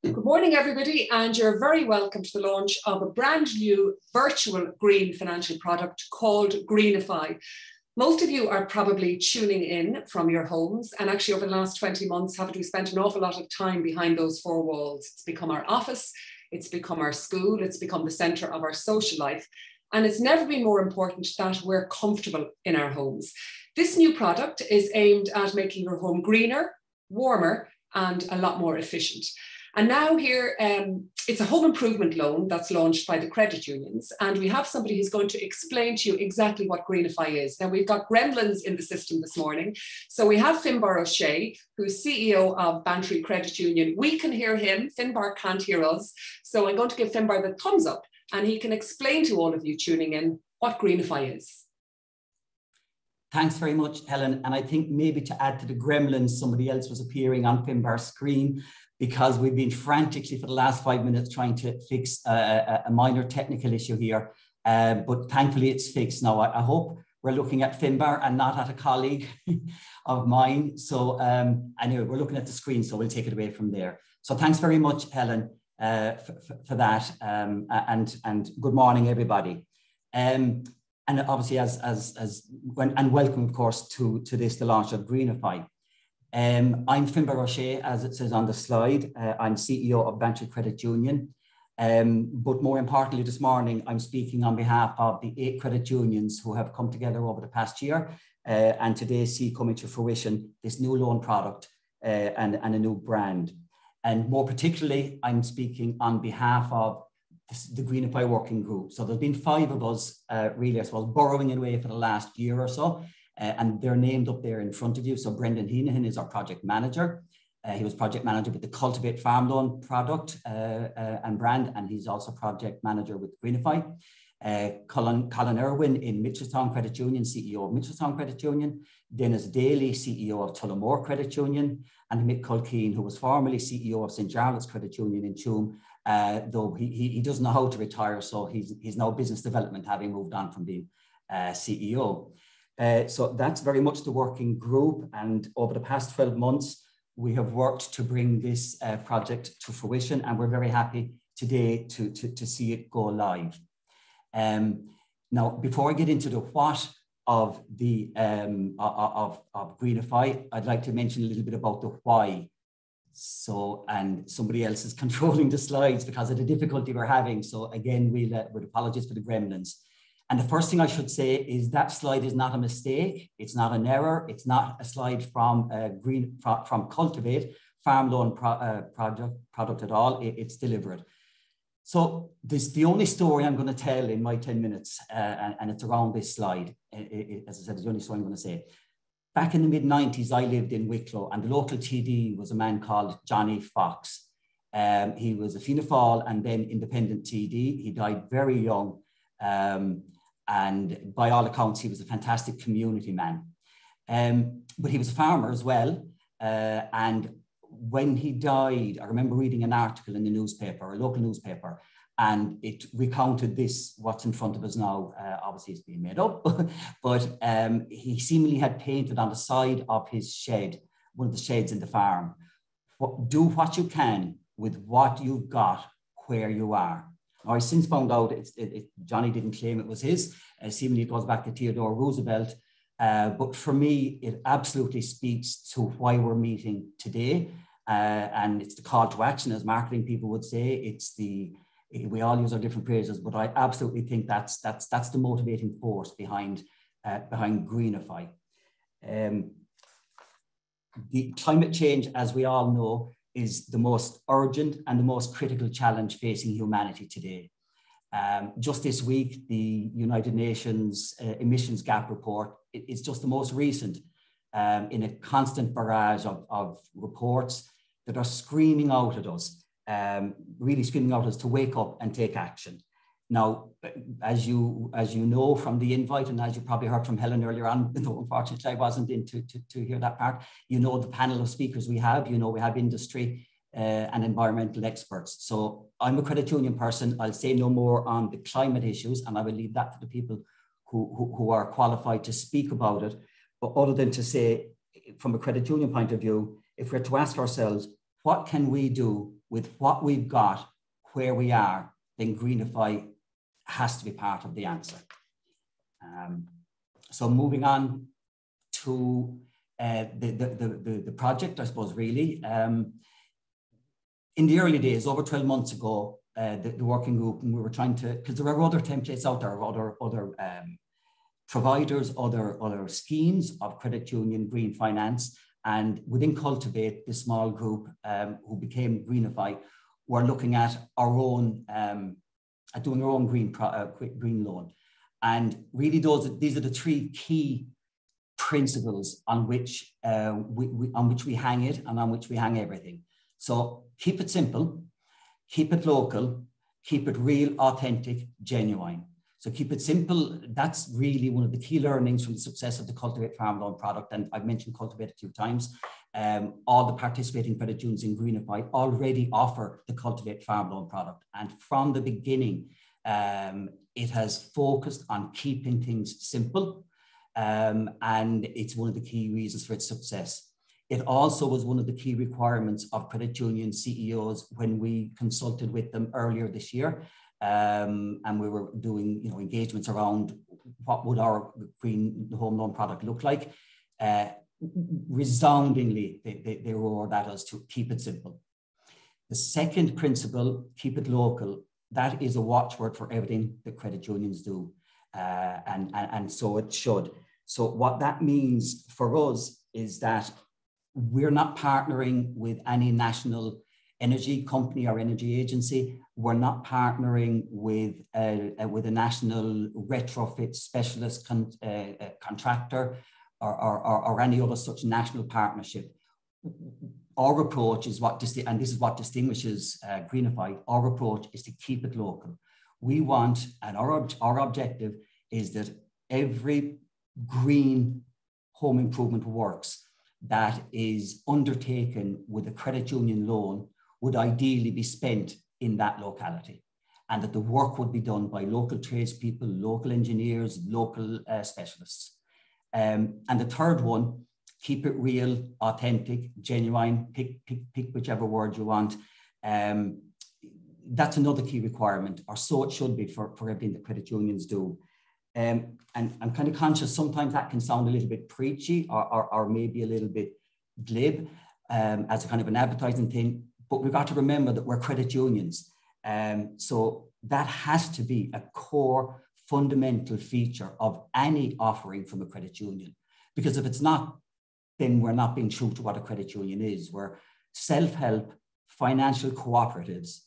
Good morning, everybody, and you're very welcome to the launch of a brand new virtual green financial product called Greenify. Most of you are probably tuning in from your homes, and actually over the last 20 months, haven't we spent an awful lot of time behind those four walls? It's become our office, it's become our school, it's become the centre of our social life, and it's never been more important that we're comfortable in our homes. This new product is aimed at making your home greener, warmer, and a lot more efficient. And now here, it's a home improvement loan that's launched by the credit unions. And we have somebody who's going to explain to you exactly what Greenify is. Now, we've got gremlins in the system this morning. So we have Finbar O'Shea, who's CEO of Bantry Credit Union. We can hear him, Finbar can't hear us. So I'm going to give Finbar the thumbs up and he can explain to all of you tuning in what Greenify is. Thanks very much, Helen. And I think maybe to add to the gremlins, somebody else was appearing on Finbar's screen, because we've been frantically for the last 5 minutes trying to fix a minor technical issue here. But thankfully it's fixed now. I hope we're looking at Finbar and not at a colleague of mine. So anyway, we're looking at the screen, so we'll take it away from there. So thanks very much, Helen, for that. And good morning, everybody. And obviously, and welcome, of course, to this, the launch of Greenify. I'm Finbar O'Shea, as it says on the slide. I'm CEO of Bantry Credit Union. But more importantly, this morning, I'm speaking on behalf of the 8 credit unions who have come together over the past year and today see coming to fruition this new loan product and a new brand. And more particularly, I'm speaking on behalf of the Greenify working group. So there's been 5 of us really, I suppose, burrowing away for the last year or so. And they're named up there in front of you. So Brendan Heenahan is our project manager. He was project manager with the Cultivate Farm Loan product and brand, and he's also project manager with Greenify. Colin Irwin in Mitchelstown Credit Union, CEO of Mitchelstown Credit Union. Dennis Daly, CEO of Tullamore Credit Union, and Mick Culkeen, who was formerly CEO of St. Jarlath's Credit Union in Tuam, though he doesn't know how to retire, so he's now business development, having moved on from being CEO. So that's very much the working group, and over the past 12 months we have worked to bring this project to fruition, and we're very happy today to see it go live. Now, before I get into the what of the of Greenify, I'd like to mention a little bit about the why. So, and somebody else is controlling the slides because of the difficulty we're having. So again, we'll apologize for the gremlins. And the first thing I should say is that slide is not a mistake. It's not an error. It's not a slide from from Cultivate Farm Loan product at all. It's deliberate. So this the only story I'm going to tell in my 10 minutes, and it's around this slide. As I said, it's the only story I'm going to say. Back in the mid-90s, I lived in Wicklow, and the local TD was a man called Johnny Fox. He was a Fianna Fáil and then independent TD. He died very young. And by all accounts, he was a fantastic community man. But he was a farmer as well. And when he died, I remember reading an article in the newspaper, a local newspaper, and it recounted this, what's in front of us now. Obviously, it's being made up, but he seemingly had painted on the side of his shed, one of the sheds in the farm, do what you can with what you've got where you are. I since found out Johnny didn't claim it was his. Seemingly it goes back to Theodore Roosevelt. But for me, it absolutely speaks to why we're meeting today. And it's the call to action, as marketing people would say. We all use our different phrases, but I absolutely think that's the motivating force behind Greenify. The climate change, as we all know, is the most urgent and the most critical challenge facing humanity today. Just this week, the United Nations emissions gap report is just the most recent in a constant barrage of reports that are screaming out at us, really screaming out at us to wake up and take action. Now, as you know from the invite, and as you probably heard from Helen earlier on, though unfortunately I wasn't in to hear that part, you know the panel of speakers we have, you know we have industry and environmental experts. So I'm a credit union person. I'll say no more on the climate issues, and I will leave that to the people who are qualified to speak about it. But other than to say, from a credit union point of view, if we're to ask ourselves, what can we do with what we've got, where we are, then Greenify has to be part of the answer. So moving on to the project, I suppose, really. In the early days, over 12 months ago, the working group, and we were trying to, because there are other templates out there, other providers, other schemes of credit union, green finance, and within Cultivate, the small group who became Greenify, were looking at our own, at doing our own green loan. And really these are the three key principles on which we hang it and on which we hang everything. So keep it simple, keep it local, keep it real, authentic, genuine. So keep it simple. That's really one of the key learnings from the success of the Cultivate Farm Loan product. And I've mentioned Cultivate a few times. All the participating credit unions in Greenify already offer the Cultivate Farm Loan product. And from the beginning, it has focused on keeping things simple. And it's one of the key reasons for its success. It also was one of the key requirements of credit union CEOs when we consulted with them earlier this year. And we were doing, engagements around what would our green home loan product look like. Resoundingly, they roared at us to keep it simple. The second principle, keep it local, that is a watchword for everything that credit unions do. And so it should. So what that means for us is that we're not partnering with any national energy company or energy agency. We're not partnering with a national retrofit specialist contractor or any other such national partnership. Our approach is and this is what distinguishes Greenify, our approach is to keep it local. We want, and our objective is that every green home improvement works that is undertaken with a credit union loan would ideally be spent in that locality, and that the work would be done by local tradespeople, local engineers, local specialists. And the third one, keep it real, authentic, genuine, pick whichever word you want. That's another key requirement, or so it should be for everything that credit unions do. And I'm kind of conscious sometimes that can sound a little bit preachy or maybe a little bit glib as a kind of an advertising thing, but we've got to remember that we're credit unions. So that has to be a core fundamental feature of any offering from a credit union. Because if it's not, then we're not being true to what a credit union is. We're self-help financial cooperatives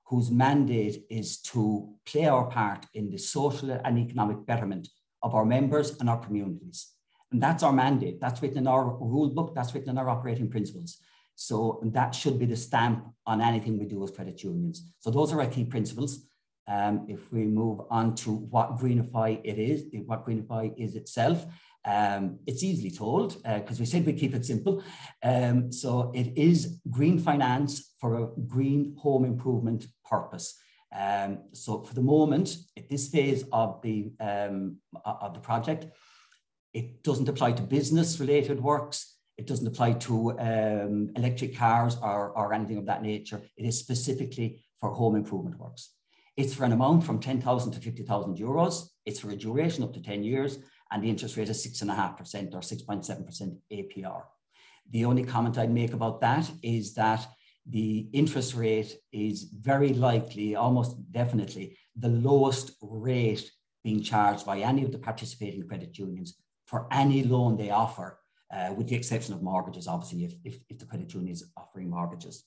whose mandate is to play our part in the social and economic betterment of our members and our communities. And that's our mandate. That's written in our rule book. That's written in our operating principles. So that should be the stamp on anything we do as credit unions. So those are our key principles. If we move on to what Greenify is itself, it's easily told because we said we keep it simple. So it is green finance for a green home improvement purpose. So for the moment, at this phase of the project, it doesn't apply to business related works. It doesn't apply to electric cars or anything of that nature. It is specifically for home improvement works. It's for an amount from 10,000 to 50,000 euros. It's for a duration up to 10 years. And the interest rate is 6.5% or 6.7% APR. The only comment I'd make about that is that the interest rate is very likely, almost definitely, the lowest rate being charged by any of the participating credit unions for any loan they offer, with the exception of mortgages, obviously, if the credit union is offering mortgages.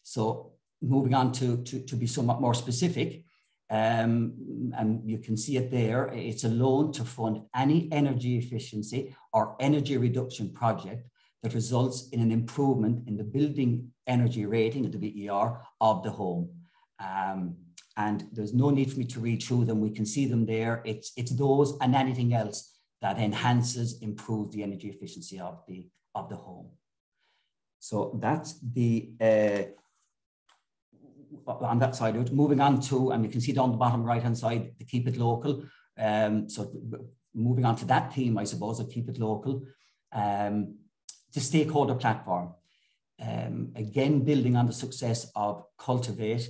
So moving on to be somewhat more specific, and you can see it there, it's a loan to fund any energy efficiency or energy reduction project that results in an improvement in the building energy rating, the BER, of the home. And there's no need for me to read through them. We can see them there. It's those and anything else that enhances, improves the energy efficiency of the home. So that's the on that side of it. Moving on to, and you can see down the bottom right hand side, the keep it local. So moving on to that theme, I suppose, of keep it local. The Stakeholder Platform. again, building on the success of Cultivate,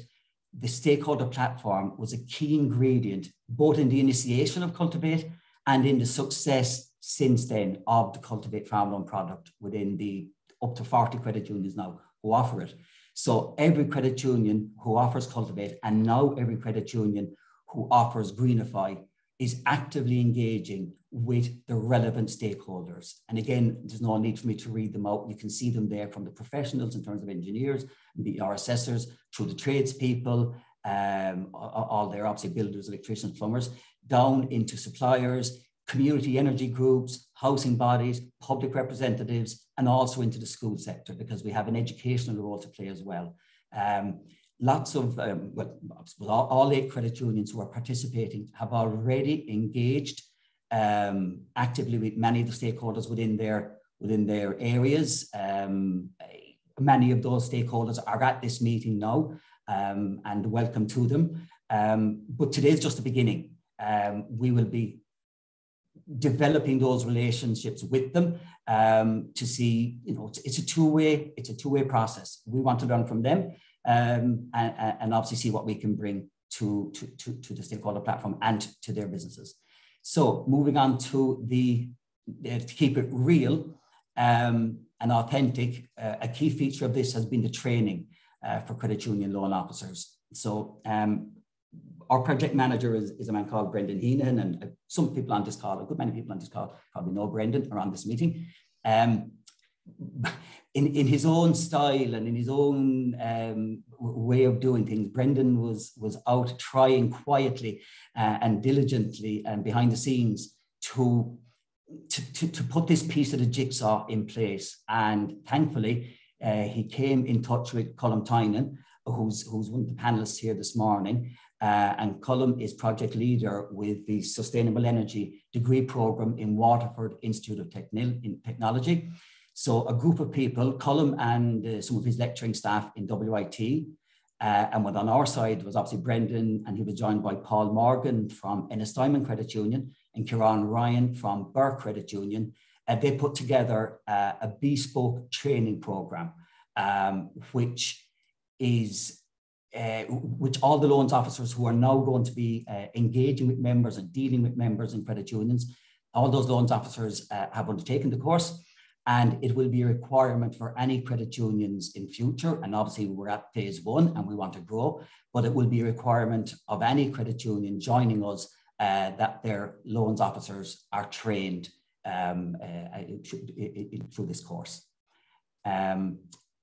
the Stakeholder Platform was a key ingredient, both in the initiation of Cultivate and in the success since then of the Cultivate Farm Loan product within the up to 40 credit unions now who offer it. So every credit union who offers Cultivate, and now every credit union who offers Greenify, is actively engaging with the relevant stakeholders. And again, there's no need for me to read them out. You can see them there, from the professionals in terms of engineers, our assessors, through the tradespeople, all there, obviously builders, electricians, plumbers, down into suppliers, community energy groups, housing bodies, public representatives, and also into the school sector, because we have an educational role to play as well. Lots of, all 8 credit unions who are participating have already engaged actively with many of the stakeholders within their areas. Many of those stakeholders are at this meeting now, and welcome to them. But today's just the beginning. We will be developing those relationships with them to see, it's a two-way process. We want to learn from them and obviously see what we can bring to the Stakeholder Platform and to their businesses. So moving on to to keep it real and authentic, a key feature of this has been the training for credit union loan officers. So our project manager is a man called Brendan Heenan, and some people on this call, a good many people on this call probably know Brendan around this meeting. In his own style and in his own way of doing things, Brendan was out trying quietly and diligently and behind the scenes to put this piece of the jigsaw in place. And thankfully, he came in touch with Colm Tynan, who's one of the panelists here this morning. And Colm is project leader with the Sustainable Energy degree program in Waterford Institute of Technology. So a group of people, Colm and some of his lecturing staff in WIT, and on our side was obviously Brendan, and he was joined by Paul Morgan from Ennis-Diamond Credit Union and Kieran Ryan from Burke Credit Union. They put together a bespoke training program, which all the loans officers who are now going to be engaging with members and dealing with members in credit unions, all those loans officers have undertaken the course, and it will be a requirement for any credit unions in future. And obviously we're at phase 1 and we want to grow, but it will be a requirement of any credit union joining us that their loans officers are trained through this course.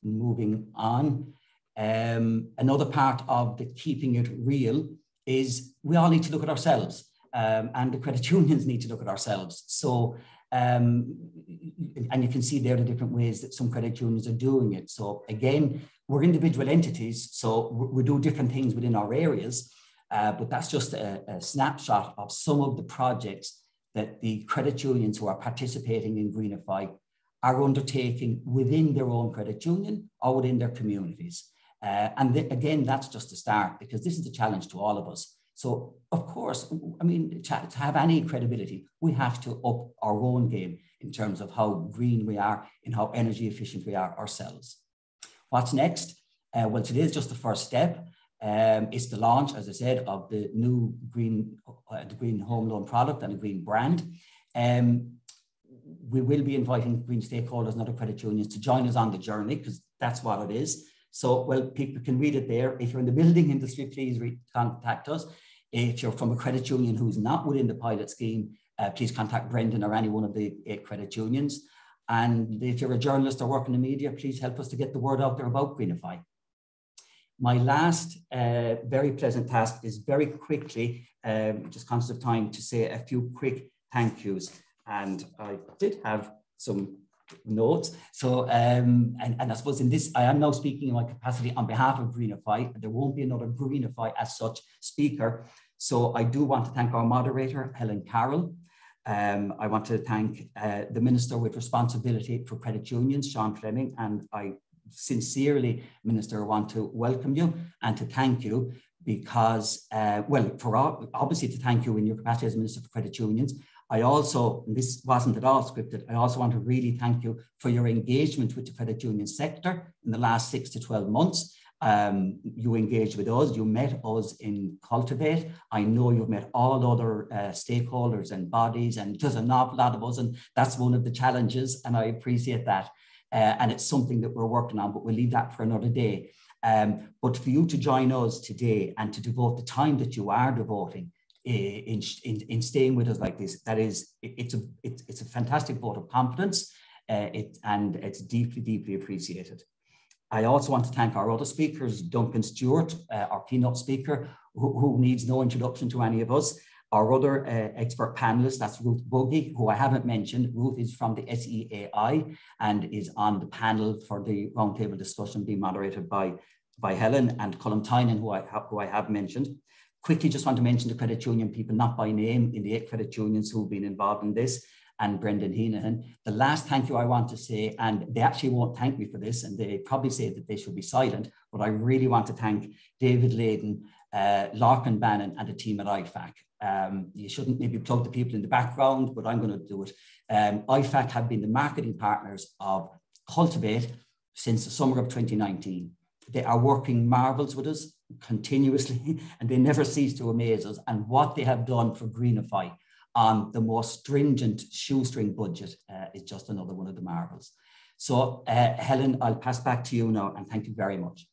Moving on. Another part of the keeping it real is we all need to look at ourselves, and the credit unions need to look at ourselves. So, and you can see there the different ways that some credit unions are doing it. So again, we're individual entities, so we do different things within our areas, but that's just a snapshot of some of the projects that the credit unions who are participating in Greenify are undertaking within their own credit union or within their communities. And again, that's just a start, because this is a challenge to all of us. So, of course, I mean, to have any credibility, we have to up our own game in terms of how green we are and how energy efficient we are ourselves. What's next? Well, today is just the first step. It's the launch, as I said, of the new green home loan product and a green brand. We will be inviting green stakeholders and other credit unions to join us on the journey, because that's what it is. So, well, people can read it there. If you're in the building industry, please contact us. If you're from a credit union who's not within the pilot scheme, please contact Brendan or any one of the 8 credit unions. And if you're a journalist or work in the media, please help us to get the word out there about Greenify. My last very pleasant task is very quickly, just conscious of time, to say a few quick thank yous. And I did have some notes. So, and I suppose in this, I am now speaking in my capacity on behalf of Greenify. There won't be another Greenify as such speaker. So I do want to thank our moderator, Helen Carroll. I want to thank the Minister with responsibility for credit unions, Sean Fleming, and I sincerely, Minister, want to welcome you and to thank you because, well, obviously to thank you in your capacity as Minister for Credit Unions. I also, and this wasn't at all scripted, I also want to really thank you for your engagement with the credit union sector in the last 6 to 12 months. You engaged with us, you met us in Cultivate. I know you've met all other stakeholders and bodies, and there's an awful lot of us, and that's one of the challenges, and I appreciate that. And it's something that we're working on, but we'll leave that for another day. But for you to join us today and to devote the time that you are devoting in staying with us like this, it's a fantastic vote of confidence, and it's deeply, deeply appreciated. I also want to thank our other speakers, Duncan Stewart, our keynote speaker, who needs no introduction to any of us. Our other expert panelists, that's Ruth Buggie, who I haven't mentioned. Ruth is from the SEAI and is on the panel for the roundtable discussion being moderated by Helen, and Colm Tynan, who I have mentioned. Quickly, just want to mention the credit union people, not by name, in the 8 credit unions who've been involved in this, and Brendan Heenan. The last thank you I want to say, and they actually won't thank me for this, and they probably say that they should be silent, but I really want to thank David Layden, Larkin Bannon, and the team at IFAC. You shouldn't maybe plug the people in the background, but I'm going to do it. IFAC have been the marketing partners of Cultivate since the summer of 2019. They are working marvels with us continuously, and they never cease to amaze us. And what they have done for Greenify on the most stringent shoestring budget is just another one of the marvels. So Helen, I'll pass back to you now, and thank you very much.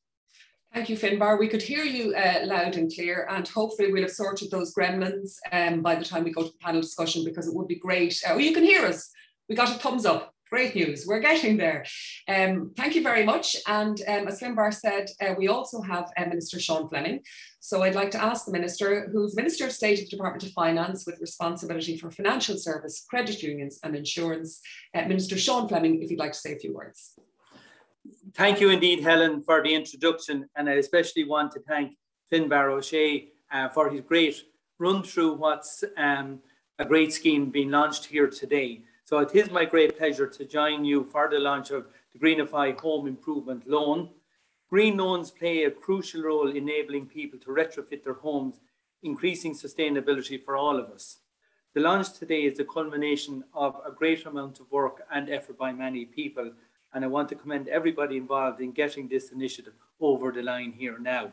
Thank you, Finbar. We could hear you loud and clear, and hopefully we'll have sorted those gremlins by the time we go to the panel discussion, because it would be great. Oh, you can hear us. We got a thumbs up. Great news. We're getting there. Thank you very much. And as Finbar said, we also have Minister Sean Fleming. So I'd like to ask the Minister, who's Minister of State of the Department of Finance with responsibility for financial service, credit unions and insurance, Minister Sean Fleming, if you'd like to say a few words. Thank you indeed, Helen, for the introduction. And I especially want to thank Finbar O'Shea for his great run through what's a great scheme being launched here today. So it is my great pleasure to join you for the launch of the Greenify Home Improvement Loan. Green loans play a crucial role enabling people to retrofit their homes, increasing sustainability for all of us. The launch today is the culmination of a great amount of work and effort by many people, and I want to commend everybody involved in getting this initiative over the line here now.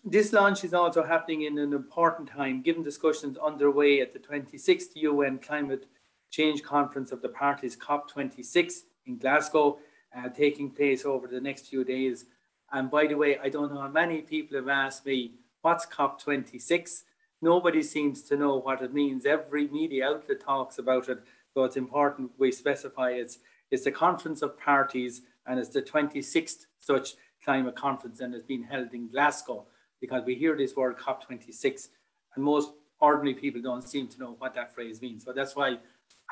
This launch is also happening in an important time, given discussions underway at the 26th UN Climate Change Conference of the Parties, COP26 in Glasgow, taking place over the next few days. And by the way, I don't know how many people have asked me, what's COP26? Nobody seems to know what it means. Every media outlet talks about it, so it's important we specify it's the Conference of Parties, and it's the 26th such climate conference, and it's been held in Glasgow, because we hear this word COP26, and most ordinary people don't seem to know what that phrase means. So that's why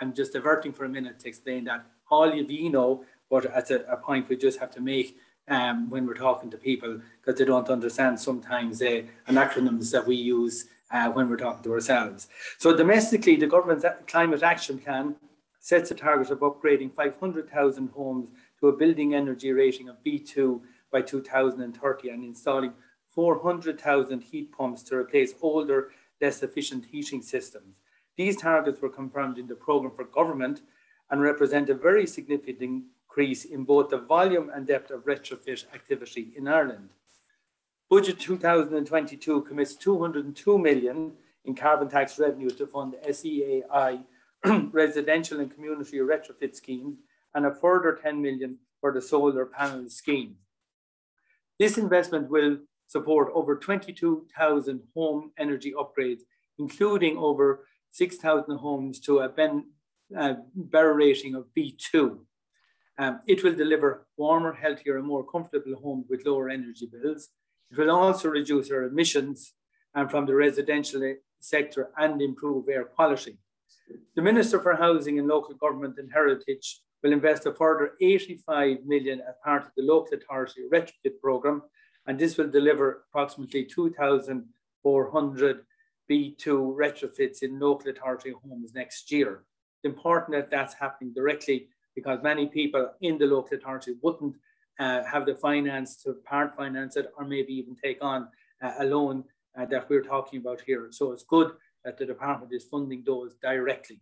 I'm just diverting for a minute to explain that. All of you know, but it's a point we just have to make when we're talking to people, because they don't understand sometimes acronyms that we use when we're talking to ourselves. So domestically, the government's climate action plan sets a target of upgrading 500,000 homes to a building energy rating of B2 by 2030 and installing 400,000 heat pumps to replace older, less efficient heating systems. These targets were confirmed in the programme for government and represent a very significant increase in both the volume and depth of retrofit activity in Ireland. Budget 2022 commits 202 million in carbon tax revenue to fund SEAI residential and community retrofit schemes, and a further 10 million for the solar panel scheme. This investment will support over 22,000 home energy upgrades, including over 6,000 homes to a BER rating of B2. It will deliver warmer, healthier and more comfortable homes with lower energy bills. It will also reduce our emissions from the residential sector and improve air quality. The Minister for Housing and Local Government and Heritage will invest a further 85 million as part of the local authority retrofit programme, and this will deliver approximately 2,400 B2 retrofits in local authority homes next year. It's important that that's happening directly, because many people in the local authority wouldn't have the finance to part finance it, or maybe even take on a loan that we're talking about here. So it's good that the department is funding those directly.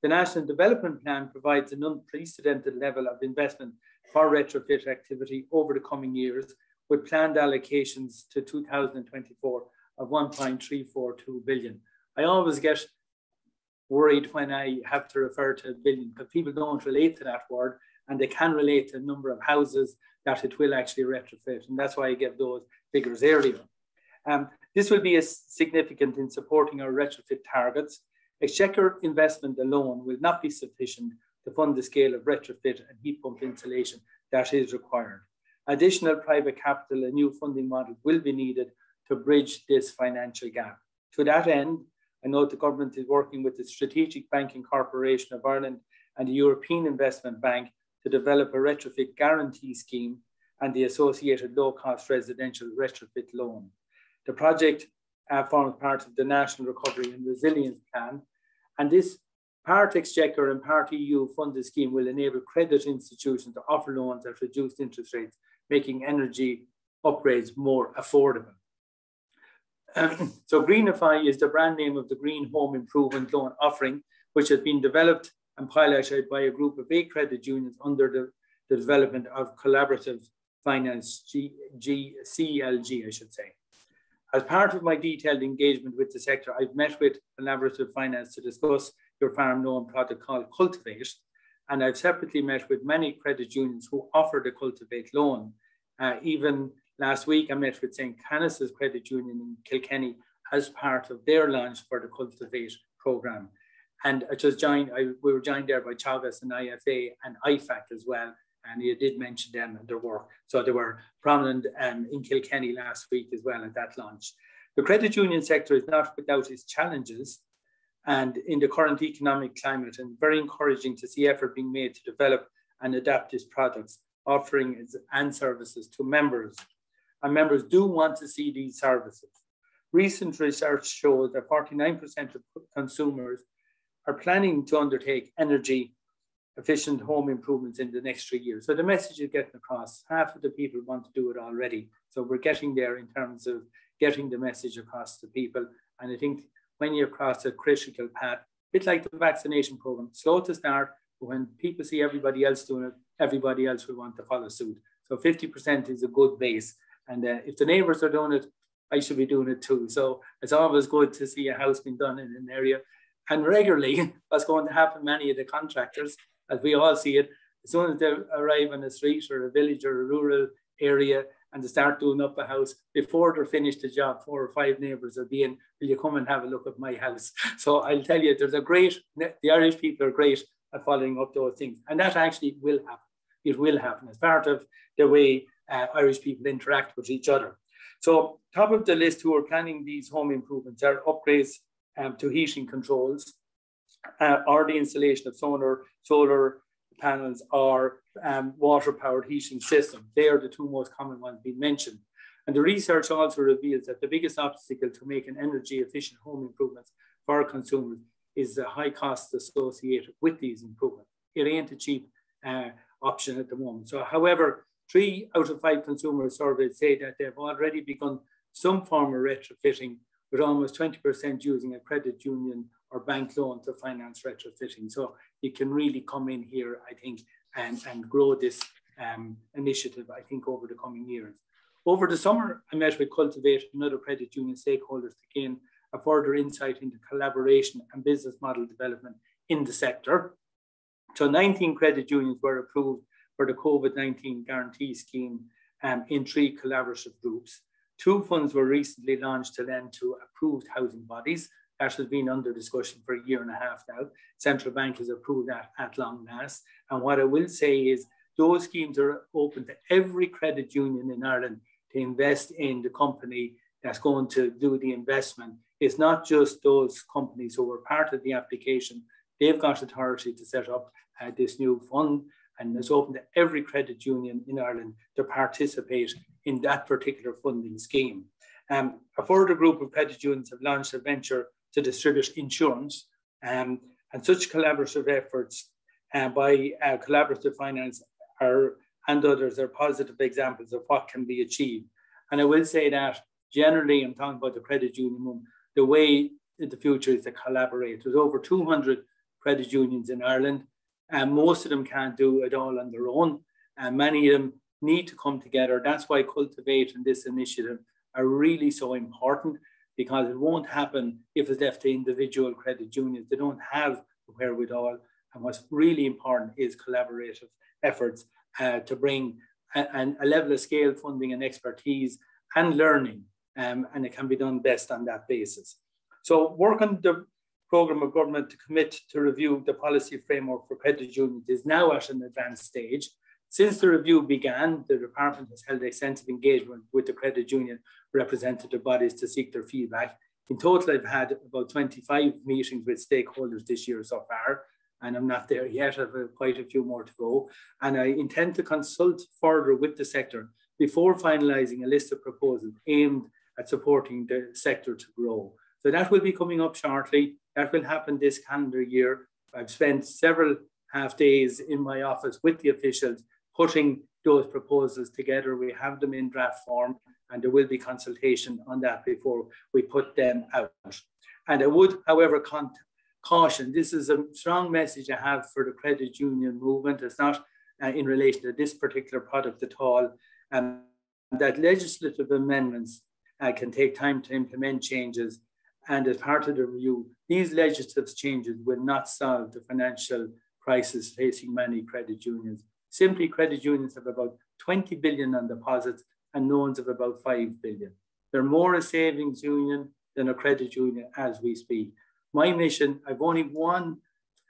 The National Development Plan provides an unprecedented level of investment for retrofit activity over the coming years, with planned allocations to 2024 of 1.342 billion. I always get worried when I have to refer to billion, because people don't relate to that word, and they can relate to a number of houses that it will actually retrofit, and that's why I gave those figures earlier. This will be significant in supporting our retrofit targets. Exchequer investment alone will not be sufficient to fund the scale of retrofit and heat pump installation that is required. Additional private capital and new funding models will be needed to bridge this financial gap. To that end, I know the government is working with the Strategic Banking Corporation of Ireland and the European Investment Bank to develop a retrofit guarantee scheme and the associated low-cost residential retrofit loan. The project forms part of the National Recovery and Resilience Plan, and this part Exchequer and part EU funded scheme will enable credit institutions to offer loans at reduced interest rates, making energy upgrades more affordable. So Greenify is the brand name of the Green Home Improvement Loan offering, which has been developed and piloted by a group of 8 credit unions under the development of Collaborative Finance, CLG, I should say. As part of my detailed engagement with the sector, I've met with Collaborative Finance to discuss your farm loan product called Cultivate, and I've separately met with many credit unions who offer the Cultivate loan. Even last week, I met with St. Canice's Credit Union in Kilkenny as part of their launch for the Cultivate programme. And we were joined there by Chagas and IFA and IFAC as well. And you did mention them and their work. So they were prominent in Kilkenny last week as well at that launch. The credit union sector is not without its challenges, and in the current economic climate, and very encouraging to see effort being made to develop and adapt its products, offerings and services to members. And members do want to see these services. Recent research shows that 49% of consumers are planning to undertake energy efficient home improvements in the next 3 years. So the message is getting across. Half of the people want to do it already. So we're getting there in terms of getting the message across to people. And I think when you cross a critical path, a bit like the vaccination program, slow to start, but when people see everybody else doing it, everybody else will want to follow suit. So 50% is a good base. And if the neighbours are doing it, I should be doing it too. So it's always good to see a house being done in an area. And regularly, what's going to happen, many of the contractors, as we all see it, as soon as they arrive on a street or a village or a rural area and they start doing up a house, before they're finished the job, 4 or 5 neighbours will be in, will you come and have a look at my house? So I'll tell you, the Irish people are great at following up those things. And that actually will happen. It will happen as part of the way Irish people interact with each other. So top of the list who are planning these home improvements are upgrades to heating controls, or the installation of solar panels or water-powered heating systems. They are the 2 most common ones being mentioned. And the research also reveals that the biggest obstacle to making energy-efficient home improvements for consumers is the high costs associated with these improvements. It ain't a cheap option at the moment. So, however, 3 out of 5 consumer surveys say that they've already begun some form of retrofitting, with almost 20% using a credit union or bank loan to finance retrofitting. So you can really come in here, I think, and grow this initiative, I think, over the coming years. Over the summer, I met with Cultivate and other credit union stakeholders to gain a further insight into collaboration and business model development in the sector. So 19 credit unions were approved for the COVID-19 guarantee scheme in 3 collaborative groups. 2 funds were recently launched to lend to approved housing bodies. That has been under discussion for 1.5 years now. Central Bank has approved that at long last. And what I will say is those schemes are open to every credit union in Ireland to invest in the company that's going to do the investment. It's not just those companies who were part of the application. They've got authority to set up this new fund, and it's open to every credit union in Ireland to participate in that particular funding scheme. A further group of credit unions have launched a venture to distribute insurance, and such collaborative efforts by Collaborative Finance and others are positive examples of what can be achieved. And I will say that generally, I'm talking about the credit union, the way the future is to collaborate. There's over 200 credit unions in Ireland, and most of them can't do it all on their own, and many of them need to come together. That's why Cultivate and this initiative are really so important, because it won't happen if it's left to individual credit unions. They don't have the wherewithal, and what's really important is collaborative efforts to bring a level of scale funding and expertise and learning, and it can be done best on that basis. So work on the programme of government to commit to review the policy framework for credit unions is now at an advanced stage. Since the review began, the department has held extensive engagement with the credit union representative bodies to seek their feedback. In total, I've had about 25 meetings with stakeholders this year so far, and I'm not there yet. I've quite a few more to go. And I intend to consult further with the sector before finalising a list of proposals aimed at supporting the sector to grow. So that will be coming up shortly. That will happen this calendar year. I've spent several half days in my office with the officials putting those proposals together. We have them in draft form, and there will be consultation on that before we put them out. And I would, however, caution, this is a strong message I have for the credit union movement. It's not in relation to this particular product at all, that legislative amendments can take time to implement changes. And as part of the review, these legislative changes will not solve the financial crisis facing many credit unions. Simply, credit unions have about 20 billion on deposits and loans of about 5 billion. They're more a savings union than a credit union as we speak. My mission, I've only one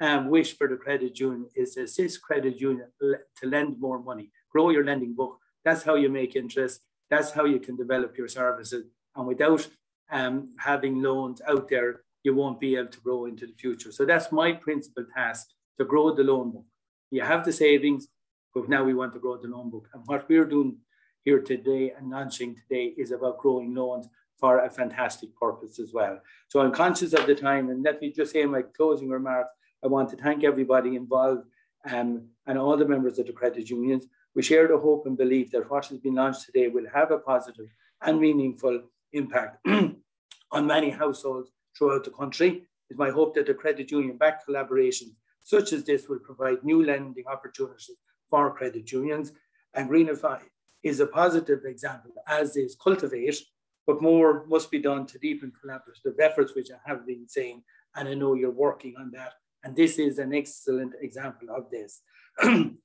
wish for the credit union, is to assist credit union to lend more money, grow your lending book. That's how you make interest. That's how you can develop your services. And without having loans out there, you won't be able to grow into the future. So that's my principal task, to grow the loan book. You have the savings, but now we want to grow the loan book. And what we're doing here today and launching today is about growing loans for a fantastic purpose as well. So I'm conscious of the time, and let me just say in my closing remarks, I want to thank everybody involved and all the members of the credit unions. We share the hope and belief that what has been launched today will have a positive and meaningful impact on many households throughout the country. It's my hope that the credit union-backed collaboration such as this will provide new lending opportunities for credit unions. And Greenify is a positive example, as is Cultivate, but more must be done to deepen collaborative efforts, which I have been saying, and I know you're working on that. And this is an excellent example of this.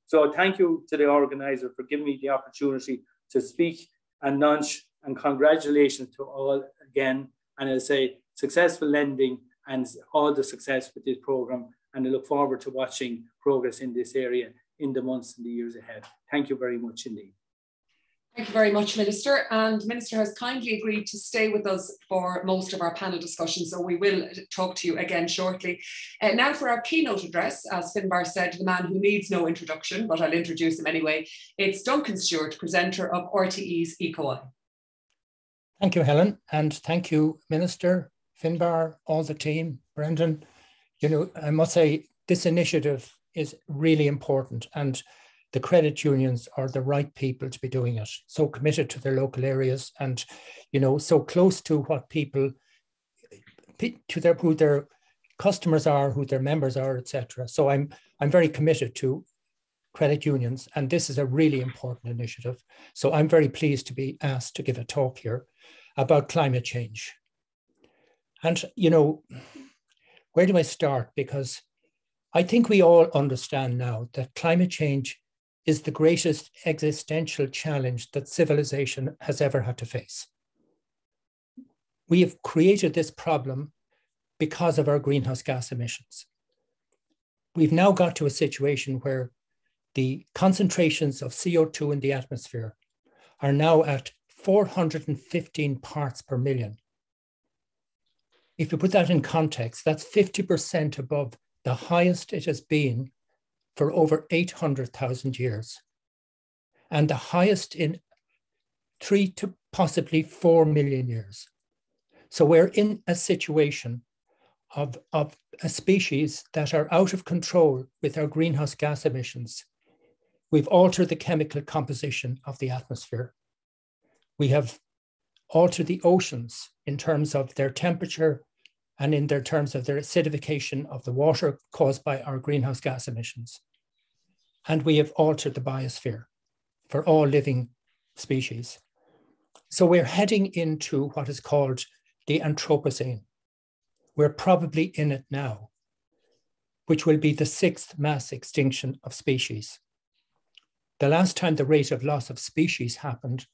So thank you to the organizer for giving me the opportunity to speak and launch, and congratulations to all again. And I say successful lending and all the success with this program. And I look forward to watching progress in this area in the months and the years ahead. Thank you very much indeed. Thank you very much, Minister. And Minister has kindly agreed to stay with us for most of our panel discussions, so we will talk to you again shortly. Now for our keynote address, as Finbar said, the man who needs no introduction, but I'll introduce him anyway. It's Duncan Stewart, presenter of RTE's EcoEye. Thank you, Helen, and thank you, Minister, Finbar, all the team, Brendan. You know, I must say this initiative is really important, and the credit unions are the right people to be doing it. So committed to their local areas, and you know, so close to what people, to who their customers are, who their members are, etc. So I'm very committed to credit unions, and this is a really important initiative. So I'm very pleased to be asked to give a talk here about climate change. And you know, where do I start? Because I think we all understand now that climate change is the greatest existential challenge that civilization has ever had to face. We have created this problem because of our greenhouse gas emissions. We've now got to a situation where the concentrations of CO2 in the atmosphere are now at 415 parts per million. If you put that in context, that's 50% above the highest it has been for over 800,000 years, and the highest in 3 to possibly 4 million years. So we're in a situation of a species that are out of control with our greenhouse gas emissions. We've altered the chemical composition of the atmosphere. We have altered the oceans in terms of their temperature, and in their terms of their acidification of the water caused by our greenhouse gas emissions. And we have altered the biosphere for all living species. So we're heading into what is called the Anthropocene. We're probably in it now, which will be the 6th mass extinction of species. The last time the rate of loss of species happened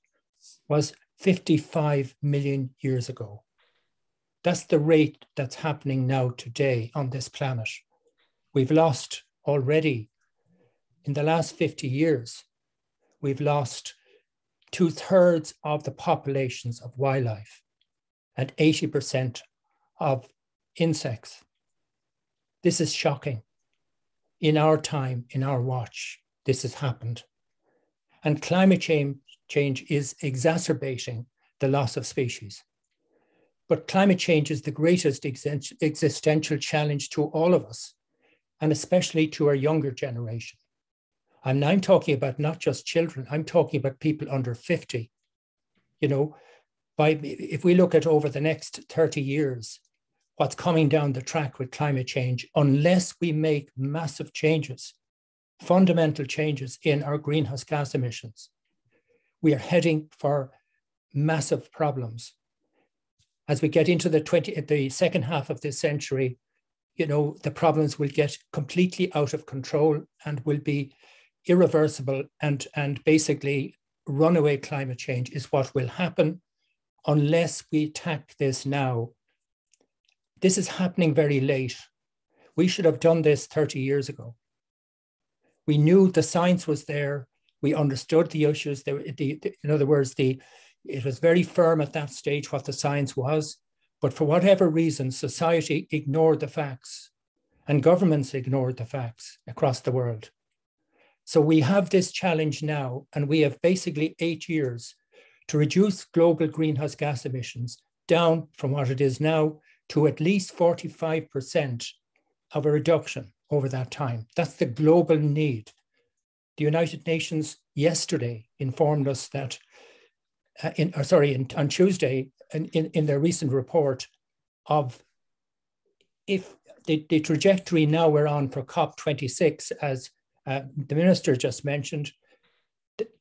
was 55 million years ago. That's the rate that's happening now today on this planet. We've lost already, in the last 50 years, we've lost 2/3 of the populations of wildlife and 80% of insects. This is shocking. In our time, in our watch, this has happened. And climate change is exacerbating the loss of species. But climate change is the greatest existential challenge to all of us, and especially to our younger generation. And I'm talking about not just children, I'm talking about people under 50. You know, if we look at over the next 30 years, what's coming down the track with climate change, unless we make massive changes, fundamental changes in our greenhouse gas emissions, we are heading for massive problems. As we get into the second half of this century, you know, the problems will get completely out of control and will be irreversible, and basically runaway climate change is what will happen unless we attack this now. This is happening very late. We should have done this 30 years ago. We knew the science was there. We understood the issues. In other words, it was very firm at that stage what the science was, but for whatever reason, society ignored the facts and governments ignored the facts across the world. So we have this challenge now, and we have basically 8 years to reduce global greenhouse gas emissions down from what it is now to at least 45% of a reduction over that time. That's the global need. The United Nations yesterday informed us that, on Tuesday, in their recent report, of if the trajectory now we're on for COP26, as the Minister just mentioned,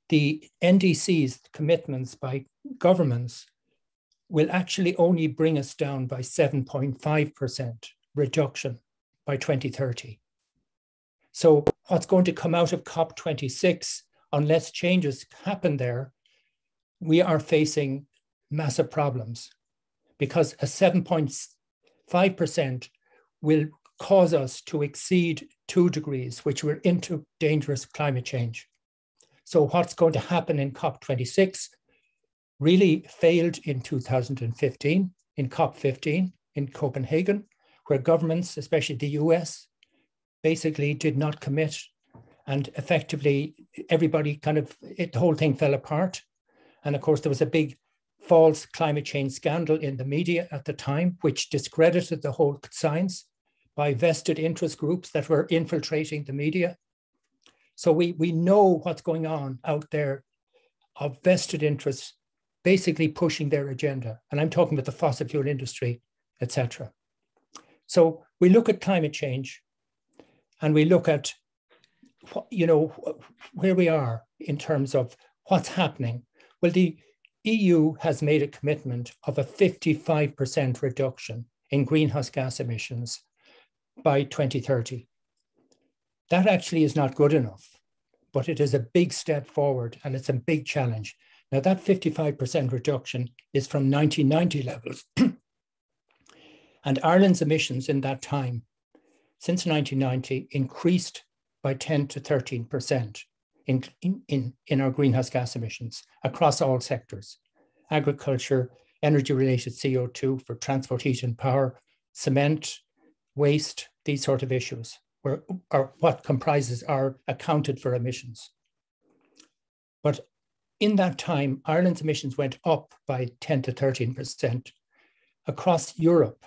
the NDCs, commitments by governments, will actually only bring us down by 7.5% reduction by 2030. So what's going to come out of COP26, unless changes happen there, we are facing massive problems, because a 7.5% will cause us to exceed 2 degrees, which we're into dangerous climate change. So what's going to happen in COP26 really failed in 2015, in COP15 in Copenhagen, where governments, especially the US, basically did not commit, and effectively everybody the whole thing fell apart. And of course, there was a big false climate change scandal in the media at the time, which discredited the whole science by vested interest groups that were infiltrating the media. So we know what's going on out there of vested interests basically pushing their agenda. And I'm talking about the fossil fuel industry, etc. So we look at climate change and we look at, you know, where we are in terms of what's happening. Well, the EU has made a commitment of a 55% reduction in greenhouse gas emissions by 2030. That actually is not good enough, but it is a big step forward and it's a big challenge. Now that 55% reduction is from 1990 levels. And Ireland's emissions in that time, since 1990, increased by 10 to 13% in our greenhouse gas emissions across all sectors: agriculture, energy-related CO2 for transport, heat and power, cement, waste, these sort of issues, are what comprises our accounted for emissions. But in that time, Ireland's emissions went up by 10 to 13% across Europe.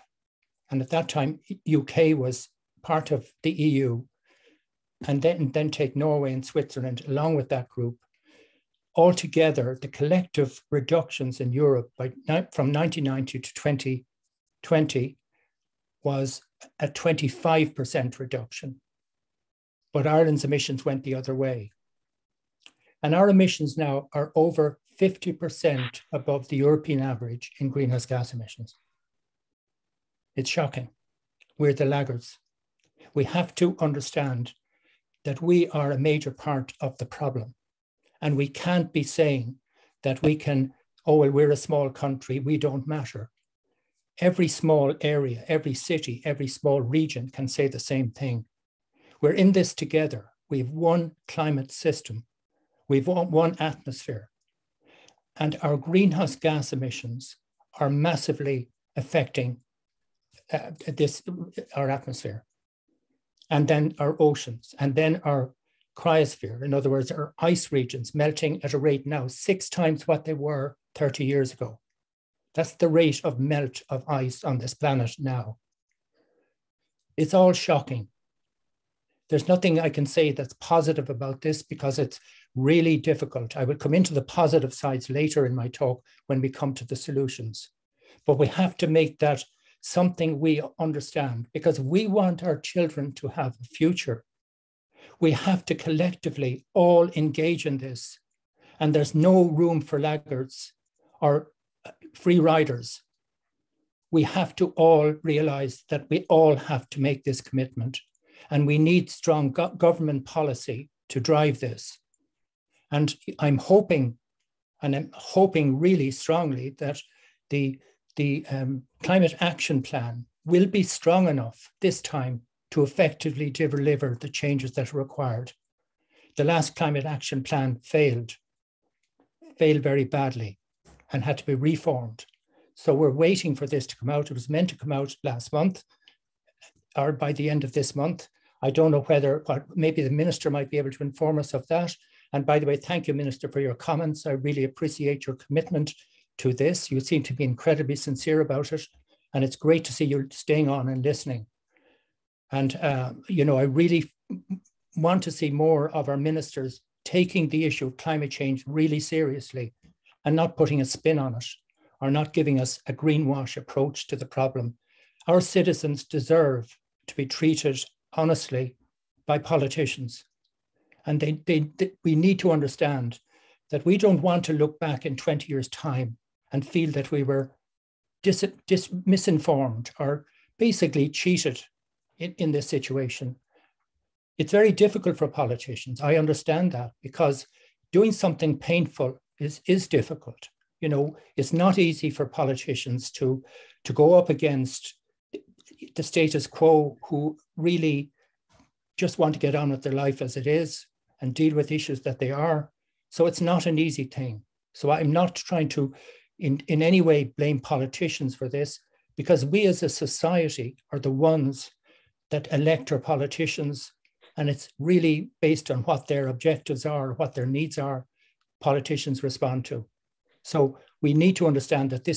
And at that time, UK was part of the EU, and then take Norway and Switzerland along with that group. Altogether, the collective reductions in Europe from 1990 to 2020 was a 25% reduction, but Ireland's emissions went the other way. And our emissions now are over 50% above the European average in greenhouse gas emissions. It's shocking. We're the laggards. We have to understand that we are a major part of the problem. And we can't be saying that we can, oh, well, we're a small country, we don't matter. Every small area, every city, every small region can say the same thing. We're in this together. We have one climate system. We've one atmosphere. And our greenhouse gas emissions are massively affecting our atmosphere. And then our oceans, and then our cryosphere. In other words, our ice regions melting at a rate now 6 times what they were 30 years ago. That's the rate of melt of ice on this planet now. It's all shocking. There's nothing I can say that's positive about this because it's really difficult. I will come into the positive sides later in my talk when we come to the solutions. But we have to make that something we understand because we want our children to have a future. We have to collectively all engage in this. And there's no room for laggards or free riders. We have to all realize that we all have to make this commitment. And we need strong government policy to drive this. And I'm hoping really strongly that the climate action plan will be strong enough this time to effectively deliver the changes that are required. The last climate action plan failed very badly and had to be reformed. So we're waiting for this to come out. It was meant to come out last month or by the end of this month. I don't know whether, maybe the Minister might be able to inform us of that. And by the way, thank you, Minister, for your comments. I really appreciate your commitment to this. You seem to be incredibly sincere about it. And it's great to see you staying on and listening. And, I really want to see more of our ministers taking the issue of climate change really seriously and not putting a spin on it or not giving us a greenwash approach to the problem. Our citizens deserve to be treated honestly by politicians. And we need to understand that we don't want to look back in 20 years' time and feel that we were misinformed or basically cheated in this situation. It's very difficult for politicians. I understand that because doing something painful is difficult. It's not easy for politicians to go up against the status quo who really just want to get on with their life as it is and deal with issues that they are. So it's not an easy thing. So I'm not trying to in any way blame politicians for this because we as a society are the ones that elect our politicians, and it's really based on what their objectives are, what their needs are, politicians respond to. So we need to understand that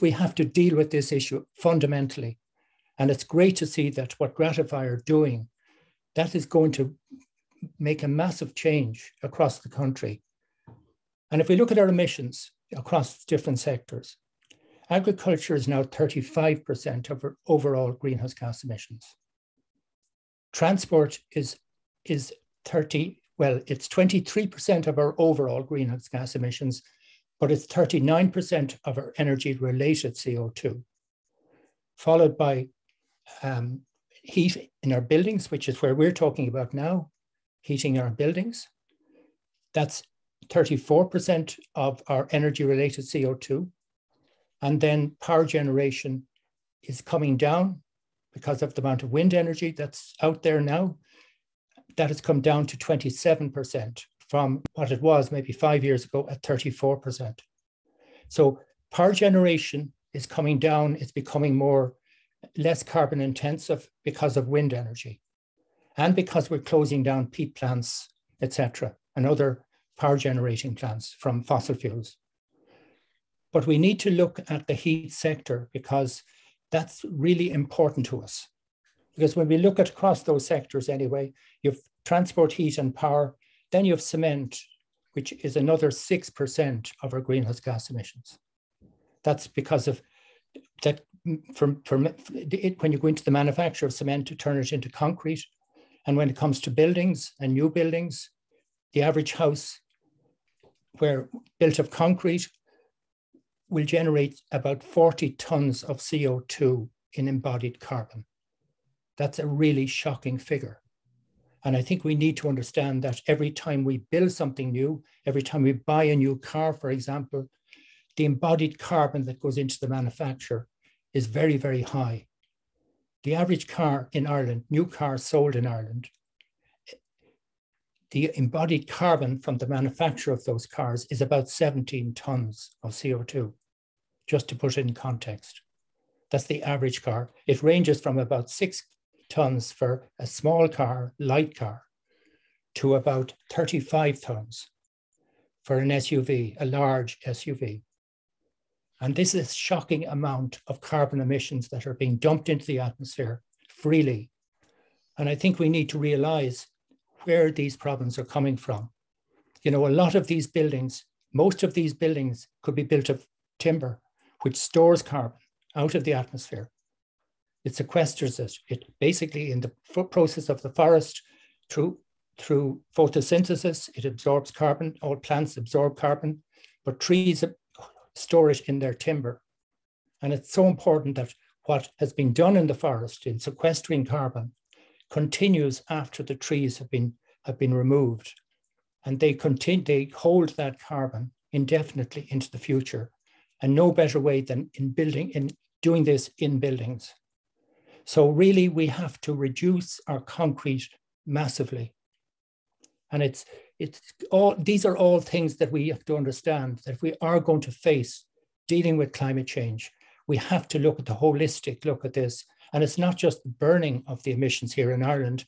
we have to deal with this issue fundamentally. And it's great to see that what Greenify are doing, that is going to make a massive change across the country. And if we look at our emissions across different sectors, agriculture is now 35% of our overall greenhouse gas emissions. Transport is 23% of our overall greenhouse gas emissions, but it's 39% of our energy-related CO2, followed by heat in our buildings, which is where we're talking about now, heating our buildings. That's 34% of our energy-related CO2. And then power generation is coming down because of the amount of wind energy that's out there now. That has come down to 27% from what it was maybe 5 years ago at 34%. So power generation is coming down. It's becoming less carbon intensive because of wind energy and because we're closing down peat plants, etc., and other power generating plants from fossil fuels. But we need to look at the heat sector because that's really important to us. Because when we look at across those sectors anyway, you have transport, heat and power, then you have cement, which is another 6% of our greenhouse gas emissions. That's because of that when you go into the manufacture of cement to turn it into concrete. And when it comes to buildings and new buildings, the average house where built of concrete will generate about 40 tons of CO2 in embodied carbon. That's a really shocking figure. And I think we need to understand that every time we build something new, every time we buy a new car, for example, the embodied carbon that goes into the manufacture is very, very high. The average car in Ireland, new cars sold in Ireland, the embodied carbon from the manufacture of those cars is about 17 tons of CO2, just to put it in context. That's the average car. It ranges from about 6 tons for a small car, light car, to about 35 tons for an SUV, a large SUV. And this is a shocking amount of carbon emissions that are being dumped into the atmosphere freely. And I think we need to realize where these problems are coming from. You know, a lot of these buildings, most of these buildings could be built of timber, which stores carbon out of the atmosphere. It sequesters it. It basically, in the process of the forest, through photosynthesis, it absorbs carbon. All plants absorb carbon, but trees store it in their timber. And it's so important that what has been done in the forest in sequestering carbon continues after the trees have been removed. And they hold that carbon indefinitely into the future. And no better way than in doing this in buildings. So really, we have to reduce our concrete massively. And these are all things that we have to understand, that if we are going to face dealing with climate change, we have to look at the holistic look at this. And it's not just the burning of the emissions here in Ireland.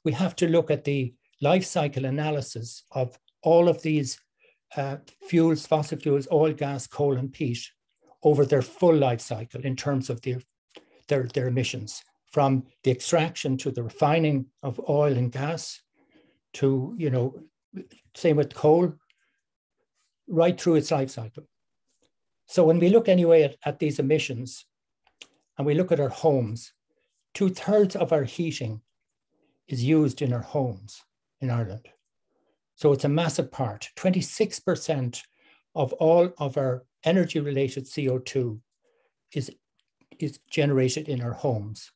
We have to look at the life cycle analysis of all of these fuels, fossil fuels, oil, gas, coal, and peat over their full life cycle in terms of their emissions, from the extraction to the refining of oil and gas to, you know, same with coal, right through its life cycle. So when we look anyway at these emissions and we look at our homes, 2/3 of our heating is used in our homes in Ireland. So it's a massive part. 26% of all of our energy-related CO2 is generated in our homes,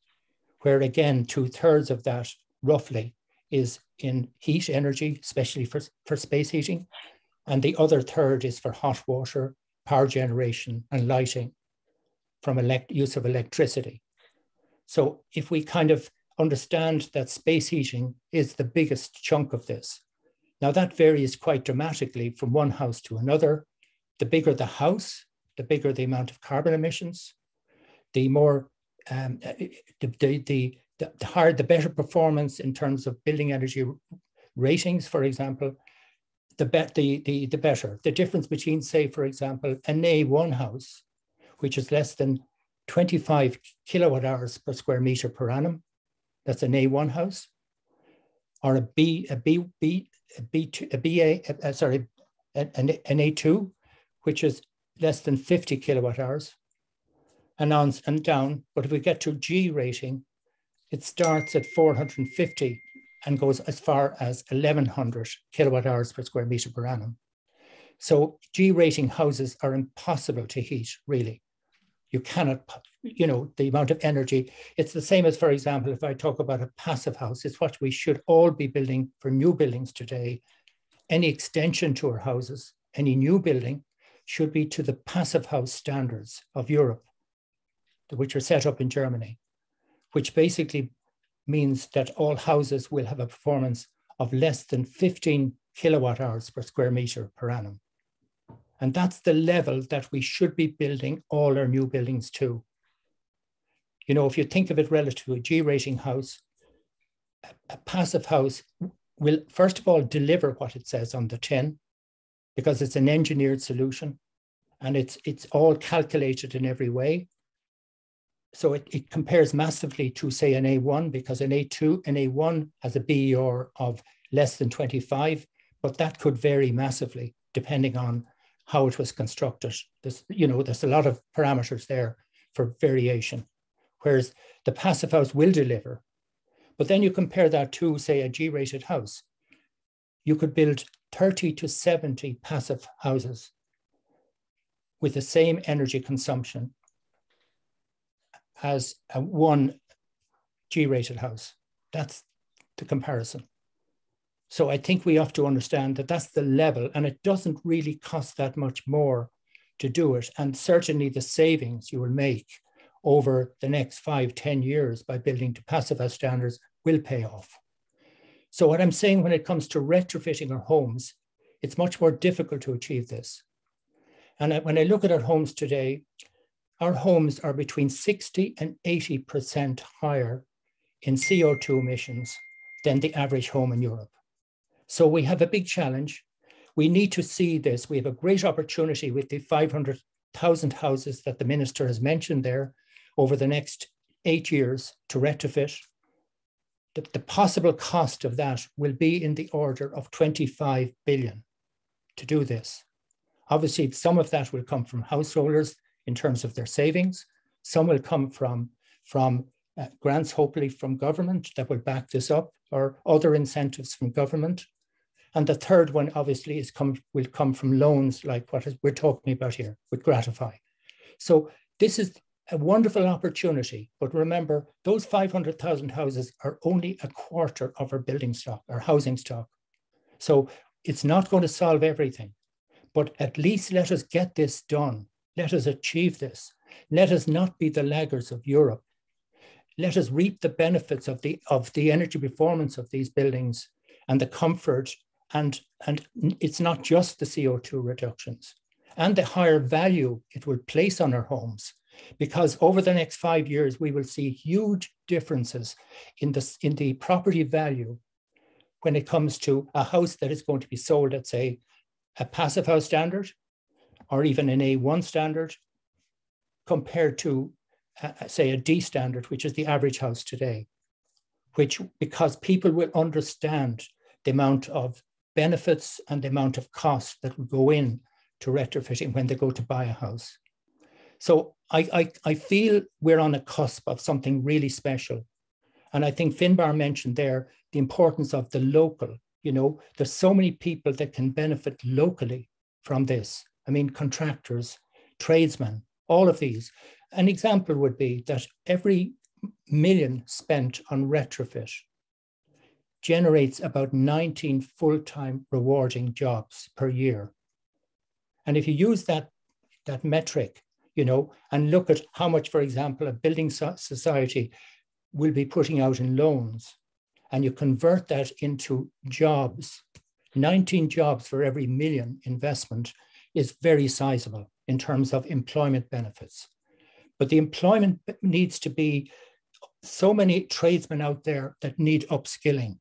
where again, 2/3 of that roughly is in heat energy, especially for space heating. And the other third is for hot water, power generation and lighting from use of electricity. So if we kind of understand that space heating is the biggest chunk of this, now that varies quite dramatically from one house to another. The bigger the house, the bigger the amount of carbon emissions, the more, the higher, the better performance in terms of building energy ratings, for example, the better. The difference between, say, for example, an A1 house, which is less than 25 kilowatt hours per square meter per annum, that's an A1 house, or an A2, which is less than 50 kilowatt hours, and on and down. But if we get to G rating, it starts at 450 and goes as far as 1100 kilowatt hours per square meter per annum. So G rating houses are impossible to heat, really. You cannot, you know, the amount of energy. It's the same as, for example, if I talk about a passive house, it's what we should all be building for new buildings today. Any extension to our houses, any new building should be to the passive house standards of Europe, which are set up in Germany, which basically means that all houses will have a performance of less than 15 kilowatt hours per square meter per annum. And that's the level that we should be building all our new buildings to. You know, if you think of it relative to a G rating house, a passive house will, first of all, deliver what it says on the tin, because it's an engineered solution and it's all calculated in every way. So it compares massively to, say, an A1, because an A1 has a BER of less than 25, but that could vary massively depending on how it was constructed. There's a lot of parameters there for variation, whereas the passive house will deliver. But then you compare that to, say, a G-rated house. You could build 30 to 70 passive houses with the same energy consumption as a one G-rated house. That's the comparison. So I think we have to understand that that's the level, and it doesn't really cost that much more to do it. And certainly the savings you will make over the next 5-10 years by building to passive house standards will pay off. So what I'm saying when it comes to retrofitting our homes, it's much more difficult to achieve this. And when I look at our homes today, our homes are between 60 and 80% higher in CO2 emissions than the average home in Europe. So we have a big challenge. We need to see this. We have a great opportunity with the 500,000 houses that the Minister has mentioned there over the next 8 years to retrofit. The possible cost of that will be in the order of 25 billion to do this. Obviously, some of that will come from householders in terms of their savings. Some will come from grants, hopefully from government that will back this up, or other incentives from government. And the third one, obviously, will come from loans like what we're talking about here with Greenify. So this is a wonderful opportunity. But remember, those 500,000 houses are only a quarter of our building stock, our housing stock. So it's not going to solve everything. But at least let us get this done. Let us achieve this. Let us not be the laggards of Europe. Let us reap the benefits of the energy performance of these buildings and the comfort. And it's not just the CO2 reductions and the higher value it will place on our homes, because over the next 5 years, we will see huge differences in the property value when it comes to a house that is going to be sold at, say, a passive house standard or even an A1 standard compared to, say, a D standard, which is the average house today, because people will understand the amount of benefits and the amount of cost that will go in to retrofitting when they go to buy a house. So I feel we're on a cusp of something really special. And I think Finbar mentioned there the importance of the local. You know, there's so many people that can benefit locally from this. I mean, contractors, tradesmen, all of these. An example would be that every million spent on retrofit generates about 19 full-time rewarding jobs per year. And if you use that metric, you know, and look at how much, for example, a building society will be putting out in loans, and you convert that into jobs, 19 jobs for every million investment is very sizable in terms of employment benefits. But the employment needs to be so many tradesmen out there that need upskilling,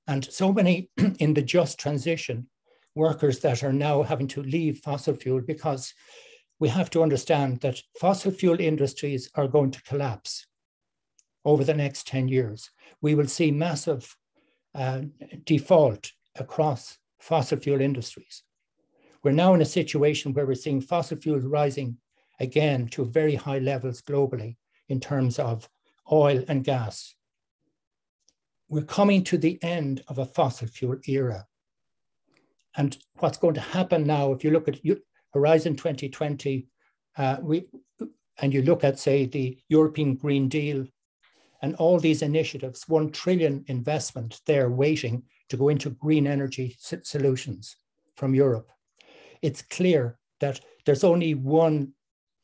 and so many in the just transition workers that are now having to leave fossil fuel, because we have to understand that fossil fuel industries are going to collapse over the next 10 years. We will see massive default across fossil fuel industries. We're now in a situation where we're seeing fossil fuels rising again to very high levels globally in terms of oil and gas. We're coming to the end of a fossil fuel era. And what's going to happen now, if you look at Horizon 2020, and you look at, say, the European Green Deal and all these initiatives, 1 trillion investment there waiting to go into green energy solutions from Europe. It's clear that there's only one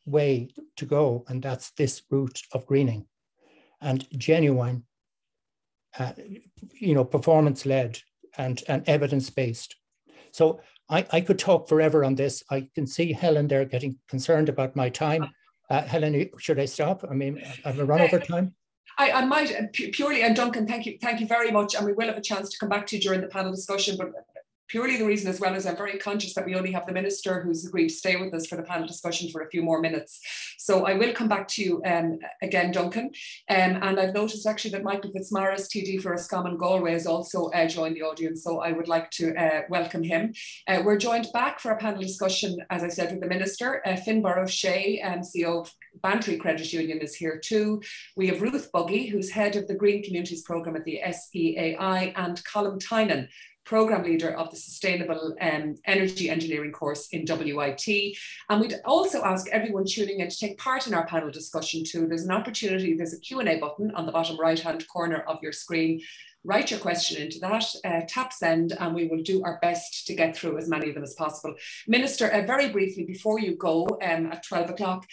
way to go, and that's this route of greening and genuine, performance-led and evidence-based. So I could talk forever on this. I can see Helen there getting concerned about my time. Helen, should I stop? I mean, I've run over time. I might purely, and Duncan, thank you very much. And we will have a chance to come back to you during the panel discussion, but purely the reason, as well as I'm very conscious that we only have the Minister who's agreed to stay with us for the panel discussion for a few more minutes. So I will come back to you again, Duncan. And I've noticed actually that Michael Fitzmaurice, TD for Roscommon Galway, has also joined the audience. So I would like to welcome him. We're joined back for a panel discussion, as I said, with the Minister. Finbar O'Shea, CEO of Bantry Credit Union, is here too. We have Ruth Buggie, who's head of the Green Communities Programme at the SEAI, and Colm Tynan, Programme Leader of the Sustainable Energy Engineering course in WIT. And we'd also ask everyone tuning in to take part in our panel discussion too. There's an opportunity, there's a Q&A button on the bottom right-hand corner of your screen. Write your question into that, tap send, and we will do our best to get through as many of them as possible. Minister, very briefly, before you go at 12 o'clock,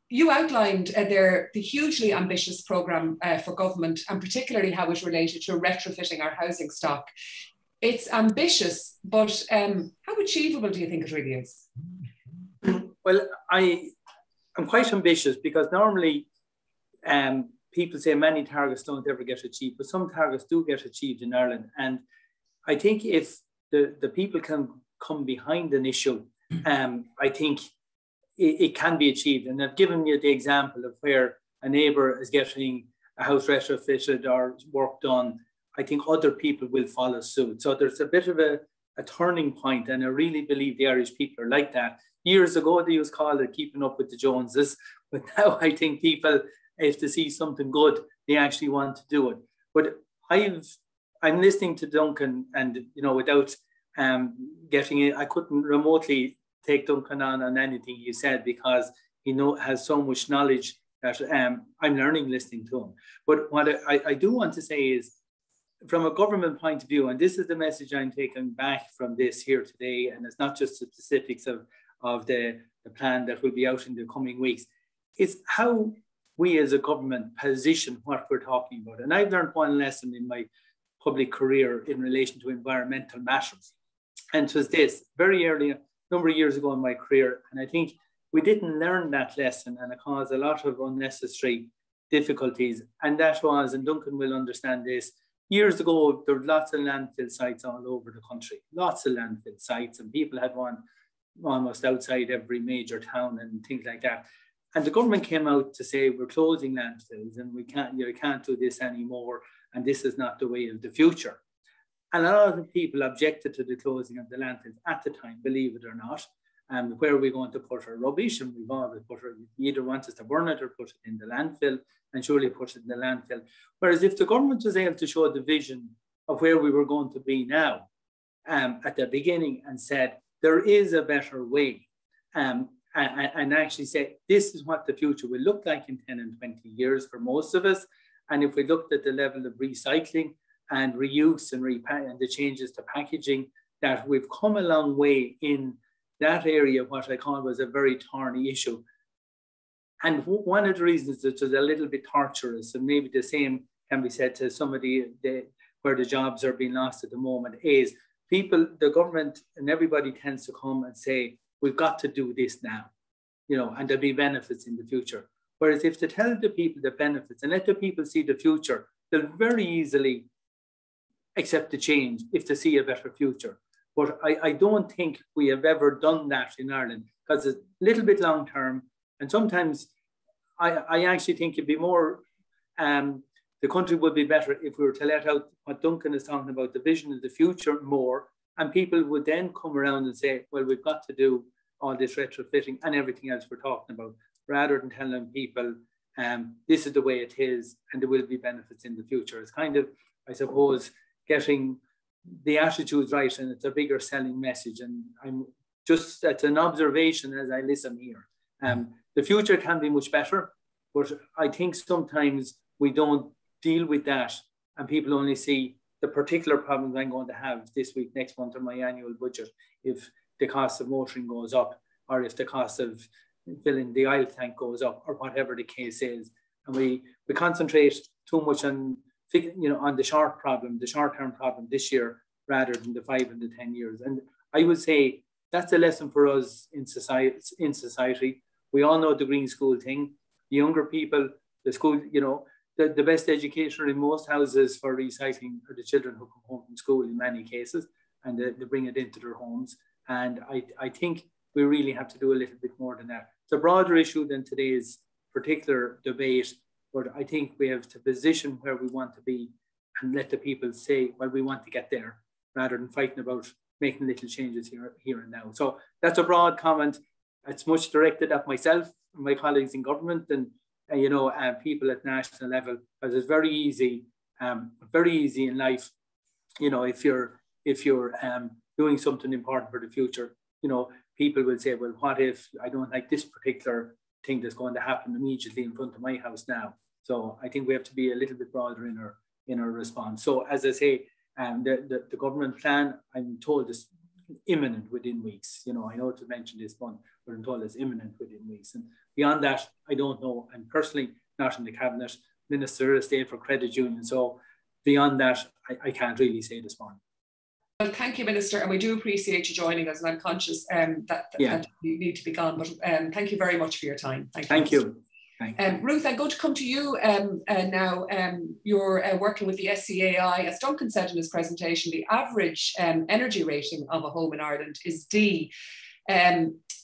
you outlined the hugely ambitious programme for government, and particularly how it related to retrofitting our housing stock. It's ambitious, but how achievable do you think it really is? Well, I'm quite ambitious, because normally people say many targets don't ever get achieved, but some targets do get achieved in Ireland. And I think if the people can come behind an issue, I think it can be achieved. And I've given you the example of where a neighbour is getting a house retrofitted or work done. I think other people will follow suit. So there's a bit of a turning point, and I really believe the Irish people are like that. Years ago, they used to call it keeping up with the Joneses, but now I think people, if they see something good, they actually want to do it. But I'm listening to Duncan, and without getting it, I couldn't remotely take Duncan on anything he said, because he has so much knowledge that I'm learning listening to him. But what I do want to say is, from a government point of view, and this is the message I'm taking back from this here today, and it's not just the specifics of the plan that will be out in the coming weeks, it's how we as a government position what we're talking about. And I've learned one lesson in my public career in relation to environmental matters. And it was this, very early, a number of years ago in my career, and I think we didn't learn that lesson, and it caused a lot of unnecessary difficulties. And that was, and Duncan will understand this, years ago, there were lots of landfill sites all over the country, lots of landfill sites, and people had one almost outside every major town and things like that. And the government came out to say, we're closing landfills and you can't do this anymore, and this is not the way of the future. And a lot of people objected to the closing of the landfills at the time, believe it or not. Where are we going to put our rubbish? And we've always you either want us to burn it or put it in the landfill, and surely put it in the landfill. Whereas if the government was able to show the vision of where we were going to be now at the beginning, and said, there is a better way, and actually say, this is what the future will look like in 10 and 20 years for most of us. And if we looked at the level of recycling and reuse and the changes to packaging, that we've come a long way in that area, what I call was a very thorny issue. And one of the reasons that it was a little bit torturous, and maybe the same can be said to some of where the jobs are being lost at the moment, is people, the government and everybody tends to come and say, we've got to do this now, and there'll be benefits in the future. Whereas if they tell the people the benefits and let the people see the future, they'll very easily accept the change if they see a better future. But I don't think we have ever done that in Ireland, because it's a little bit long term. And sometimes I actually think it'd be more, the country would be better if we were to let out what Duncan is talking about, the vision of the future more, and people would then come around and say, well, we've got to do all this retrofitting and everything else we're talking about, rather than telling people, this is the way it is, and there will be benefits in the future. It's kind of, I suppose, getting the attitudes right, and it's a bigger selling message. And I'm just, that's an observation as I listen here. The future can be much better, but I think sometimes we don't deal with that, and people only see the particular problems I'm going to have this week, next month, or my annual budget, if the cost of motoring goes up, or if the cost of filling the oil tank goes up, or whatever the case is. And we concentrate too much on, on the short-term problem this year, rather than the 5 and the 10 years. And I would say that's a lesson for us in society. We all know the green school thing. The younger people, the school, the best educator in most houses for recycling are the children who come home from school in many cases. and they bring it into their homes. And I think we really have to do a little bit more than that. It's a broader issue than today's particular debate, but I think we have to position where we want to be and let the people say, well, we want to get there, rather than fighting about making little changes here and now. So that's a broad comment. It's much directed at myself and my colleagues in government and people at national level, because it's very easy in life, if you're doing something important for the future, people will say, well, what if I don't like this particular thing that's going to happen immediately in front of my house now? So I think we have to be a little bit broader in our response. So as I say, the government plan, I'm told, is imminent within weeks. I know to mention this one, but I'm told it's imminent within weeks. And beyond that, I don't know. I'm personally not in the cabinet, Minister of State for Credit Union. So beyond that, I can't really say this morning. Well, thank you, Minister, and we do appreciate you joining us. And I'm conscious that you need to be gone, but thank you very much for your time. Thank you. Ruth, I'm going to come to you now. You're working with the SEAI. As Duncan said in his presentation, the average energy rating of a home in Ireland is D.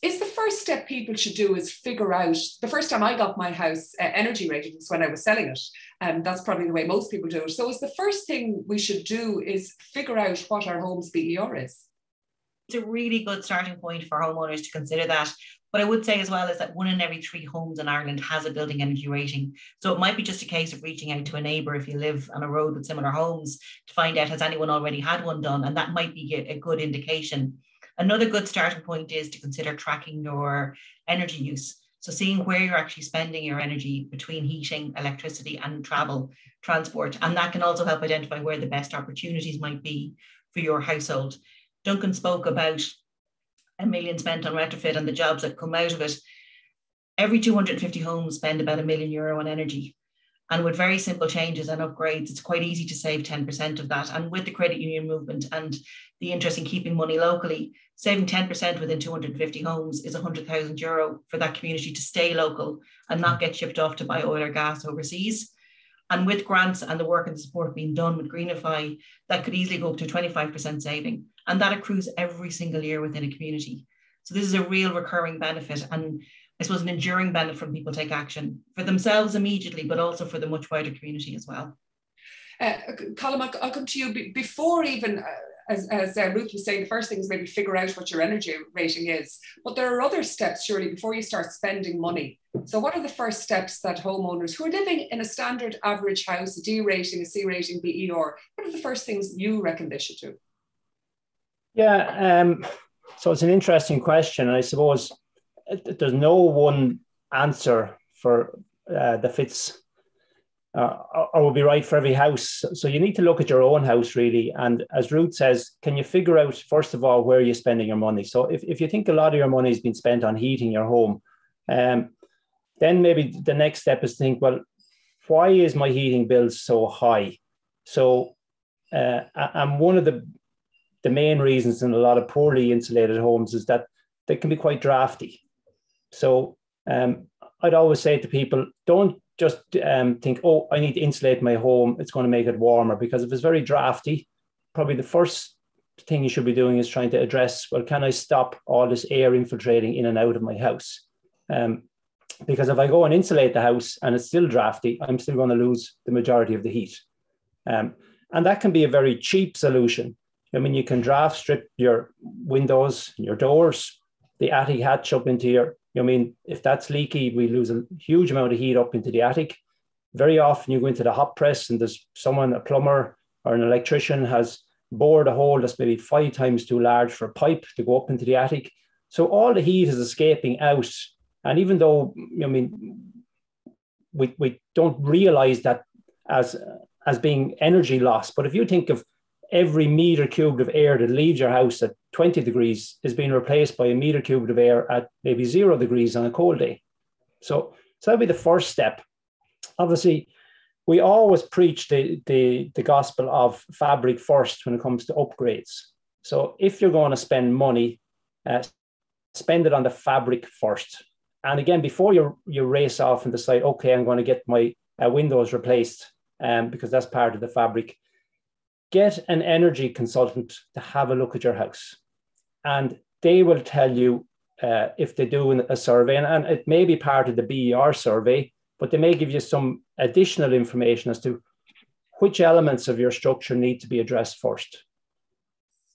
Is the first step people should do is figure out, the first time I got my house energy rating was when I was selling it. And that's probably the way most people do it. So is the first thing we should do is figure out what our home's BER is? It's a really good starting point for homeowners to consider that. What I would say as well is that 1 in every 3 homes in Ireland has a building energy rating. So it might be just a case of reaching out to a neighbour if you live on a road with similar homes to find out, has anyone already had one done? And that might be a good indication. Another good starting point is to consider tracking your energy use. So seeing where you're actually spending your energy between heating, electricity and transport. And that can also help identify where the best opportunities might be for your household. Duncan spoke about $1 million spent on retrofit and the jobs that come out of it. Every 250 homes spend about €1 million on energy. And with very simple changes and upgrades, it's quite easy to save 10% of that. And with the credit union movement and the interest in keeping money locally, saving 10% within 250 homes is €100,000 for that community to stay local and not get shipped off to buy oil or gas overseas. And with grants and the work and the support being done with Greenify, that could easily go up to 25% saving. And that accrues every single year within a community. So this is a real recurring benefit. And I suppose an enduring benefit from people take action for themselves immediately, but also for the much wider community as well. Colm, I'll come to you before even, as Ruth was saying, the first thing is maybe figure out what your energy rating is. But there are other steps, surely, before you start spending money. So what are the first steps that homeowners who are living in a standard average house, a D rating, a C rating, BER, what are the first things you reckon they should do? Yeah, so it's an interesting question. I suppose there's no one answer for that fits or will be right for every house. So you need to look at your own house, really. And as Ruth says, can you figure out, first of all, where you're spending your money? So if you think a lot of your money has been spent on heating your home, then maybe the next step is to think, well, why is my heating bill so high? So, and one of the main reasons in a lot of poorly insulated homes is that they can be quite drafty. So I'd always say to people, don't just think, oh, I need to insulate my home, it's going to make it warmer. Because if it's very drafty, probably the first thing you should be doing is trying to address, well, can I stop all this air infiltrating in and out of my house? Because if I go and insulate the house and it's still drafty, I'm still going to lose the majority of the heat. And that can be a very cheap solution. I mean, you can draft strip your windows, your doors, the attic hatch up into your, I mean, if that's leaky, we lose a huge amount of heat up into the attic. Very often you go into the hot press and there's someone, a plumber or an electrician has bored a hole that's maybe 5 times too large for a pipe to go up into the attic. So all the heat is escaping out. And even though, I mean, we don't realize that as being energy loss, but if you think of every meter cubed of air that leaves your house at 20 degrees is being replaced by a meter cubed of air at maybe 0 degrees on a cold day. So that'll be the first step. Obviously, we always preach the gospel of fabric first when it comes to upgrades. So if you're going to spend money, spend it on the fabric first. And again, before you race off and decide, okay, I'm going to get my windows replaced because that's part of the fabric. get an energy consultant to have a look at your house. And they will tell you if they do a survey, and it may be part of the BER survey, but they may give you some additional information as to which elements of your structure need to be addressed first.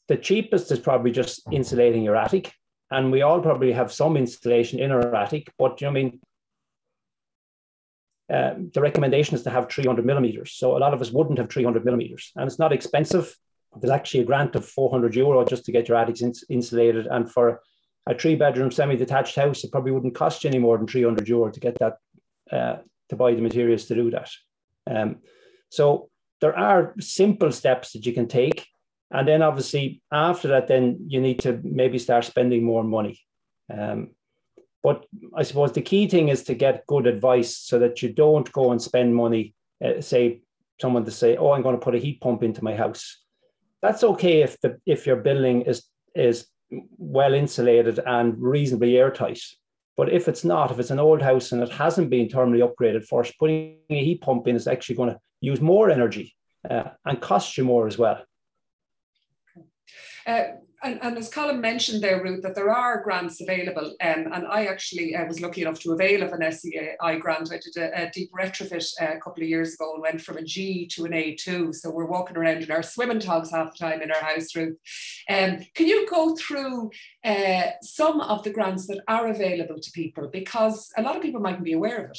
The cheapest is probably just insulating your attic. And we all probably have some insulation in our attic, but you know, I mean, the recommendation is to have 300 millimeters. So a lot of us wouldn't have 300 millimeters, and it's not expensive. There's actually a grant of €400 just to get your attics insulated. And for a 3-bedroom semi-detached house, it probably wouldn't cost you any more than €300 to get that, to buy the materials to do that. So there are simple steps that you can take. And then obviously after that, then you need to maybe start spending more money. But I suppose the key thing is to get good advice so that you don't go and spend money, say someone to say, oh, I'm going to put a heat pump into my house. That's okay if your building is well insulated and reasonably airtight. But if it's not, if it's an old house and it hasn't been thermally upgraded first, putting a heat pump in is actually going to use more energy and cost you more as well. And as Colm mentioned there, Ruth, that there are grants available. And I actually was lucky enough to avail of an SEAI grant. I did a deep retrofit a couple of years ago and went from a G to an A2. So we're walking around in our swimming togs half the time in our house, Ruth. Can you go through some of the grants that are available to people? Because a lot of people mightn't be aware of it.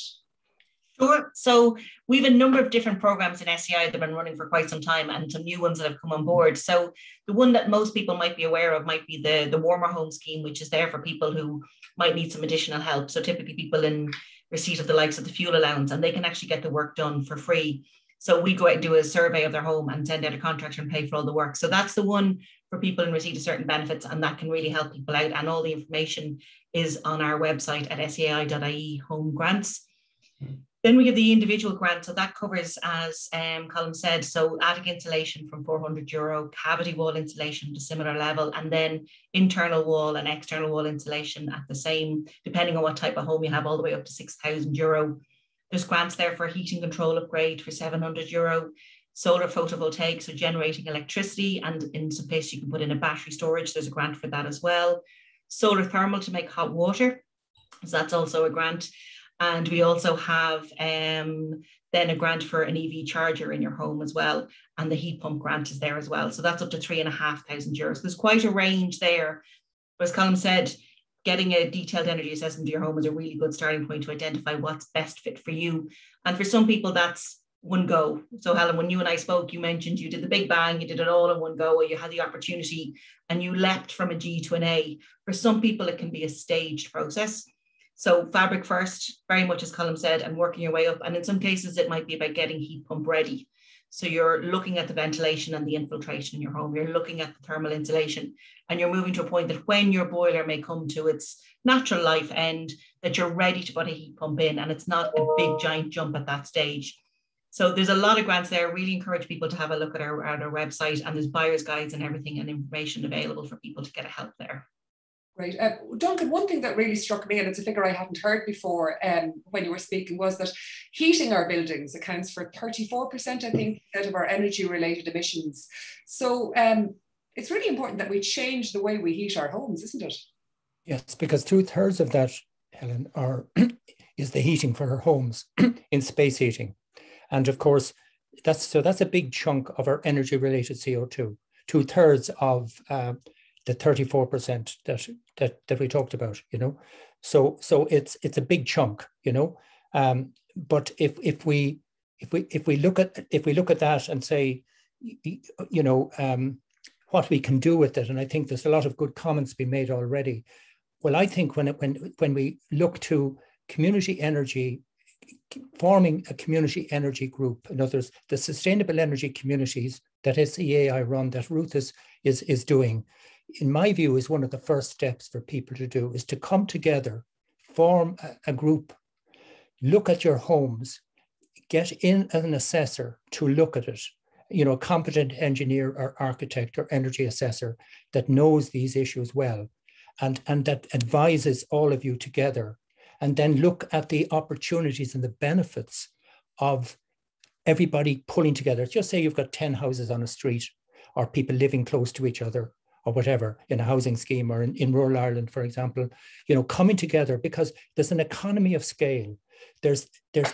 Sure. So we have a number of different programs in SEAI that have been running for quite some time, and some new ones that have come on board. So the one that most people might be aware of might be the Warmer Home Scheme, which is there for people who might need some additional help. So typically people in receipt of the likes of the fuel allowance, and they can actually get the work done for free. So we go out and do a survey of their home and send out a contractor and pay for all the work. So that's the one for people in receipt of certain benefits, and that can really help people out. And all the information is on our website at seai.ie home grants. Then we have the individual grant. So that covers, as Colm said, so attic insulation from €400, cavity wall insulation to similar level, and then internal wall and external wall insulation at the same, depending on what type of home you have, all the way up to €6,000. There's grants there for heating control upgrade for €700, solar photovoltaic, so generating electricity, and in some places you can put in a battery storage. There's a grant for that as well. Solar thermal to make hot water, so that's also a grant. And we also have then a grant for an EV charger in your home as well. And the heat pump grant is there as well. So that's up to €3,500. There's quite a range there. But as Colm said, getting a detailed energy assessment of your home is a really good starting point to identify what's best fit for you. And for some people, that's one go. So Helen, when you and I spoke, you mentioned you did the big bang, you did it all in one go, or you had the opportunity and you leapt from a G to an A. For some people, it can be a staged process. So fabric first, very much as Colm said, and working your way up. And in some cases, it might be about getting heat pump ready. So you're looking at the ventilation and the infiltration in your home. You're looking at the thermal insulation, and you're moving to a point that when your boiler may come to its natural life end, that you're ready to put a heat pump in, and it's not a big giant jump at that stage. So there's a lot of grants there. Really encourage people to have a look at our website, and there's buyer's guides and everything and information available for people to get help there. Great. Duncan, one thing that really struck me, and it's a figure I hadn't heard before when you were speaking, was that heating our buildings accounts for 34%, I think, out of our energy-related emissions. So it's really important that we change the way we heat our homes, isn't it? Yes, because 2/3 of that, Helen, is the heating for our homes in space heating. And of course, that's a big chunk of our energy-related CO2. 2/3 of the 34% that we talked about, you know, so it's a big chunk, you know. But if we look at that and say, you know, what we can do with it, and I think there's a lot of good comments being made already. Well, I think when we look to community energy, forming a community energy group, in others, the sustainable energy communities that SEAI run, that Ruth is doing, in my view, is one of the first steps for people to do, is to come together, form a group, look at your homes, get in an assessor to look at it, you know, a competent engineer or architect or energy assessor that knows these issues well, and that advises all of you together, and then look at the opportunities and the benefits of everybody pulling together. Just say you've got 10 houses on a street, or people living close to each other, or whatever, in a housing scheme, or in rural Ireland, for example, coming together, because there's an economy of scale. There's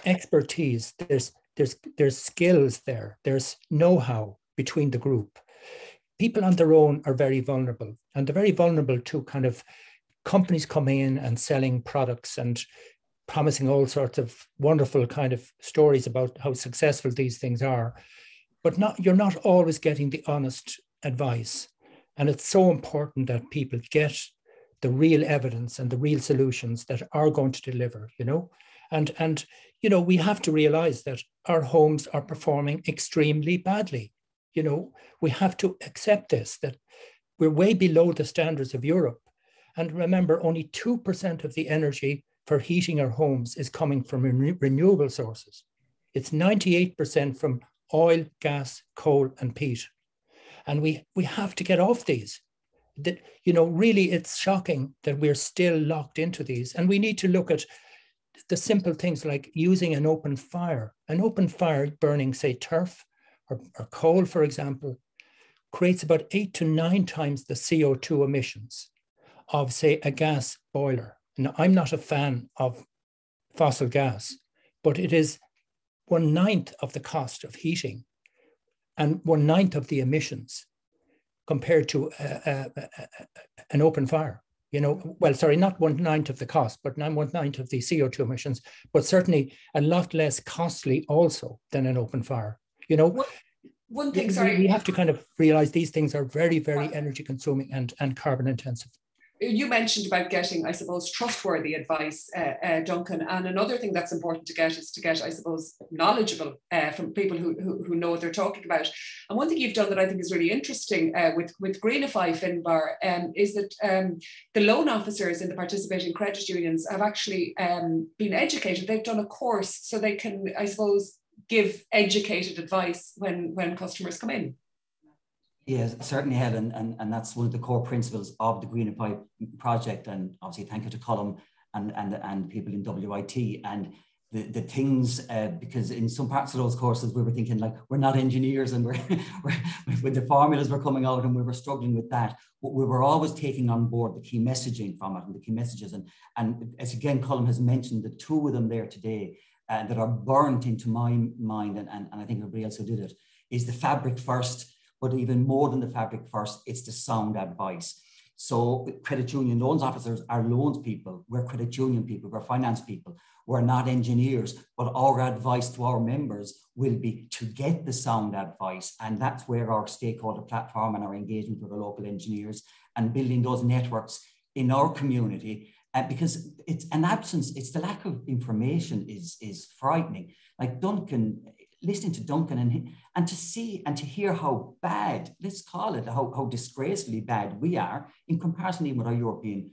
expertise, there's skills there, there's know-how between the group. People on their own are very vulnerable, and they're very vulnerable to kind of companies coming in and selling products and promising all sorts of wonderful kind of stories about how successful these things are. But you're not always getting the honest advice. And it's so important that people get the real evidence and the real solutions that are going to deliver, And we have to realize that our homes are performing extremely badly. We have to accept this, that we're way below the standards of Europe. And remember, only 2% of the energy for heating our homes is coming from renewable sources. It's 98% from oil, gas, coal, and peat. And we have to get off these. That, really, it's shocking that we're still locked into these. And we need to look at the simple things like using an open fire. An open fire burning, say, turf or coal, for example, creates about 8 to 9 times the CO2 emissions of, say, a gas boiler. Now, I'm not a fan of fossil gas, but it is 1/9 of the cost of heating and 1/9 of the emissions compared to an open fire. Well, sorry, not 1/9 of the cost, but 1/9 of the CO2 emissions, but certainly a lot less costly also than an open fire. One thing, sorry. We have to kind of realize these things are very, very energy consuming and carbon intensive. You mentioned about getting, I suppose, trustworthy advice, Duncan. And another thing that's important to get is to get, I suppose, knowledgeable from people who know what they're talking about. And one thing you've done that I think is really interesting with Greenify, Finbar, is that the loan officers in the participating credit unions have actually been educated. They've done a course so they can, I suppose, give educated advice when customers come in. Yes, certainly, Helen, and that's one of the core principles of the Greenify project. And obviously, thank you to Colm and people in WIT and the things, because in some parts of those courses we were thinking like we're not engineers, and we're when the formulas were coming out and we were struggling with that. But we were always taking on board the key messaging from it and the key messages. And as again, Colm has mentioned, the 2 of them there today that are burnt into my mind, and I think everybody else who did it, is the fabric first. But even more than the fabric first, it's the sound advice. So credit union loans officers are loans people. We're credit union people. We're finance people. We're not engineers, but our advice to our members will be to get the sound advice. And that's where our stakeholder platform and our engagement with the local engineers and building those networks in our community, because it's an absence, it's the lack of information is frightening. Like listening to Duncan and to see and to hear how bad, let's call it, how disgracefully bad we are in comparison even with our European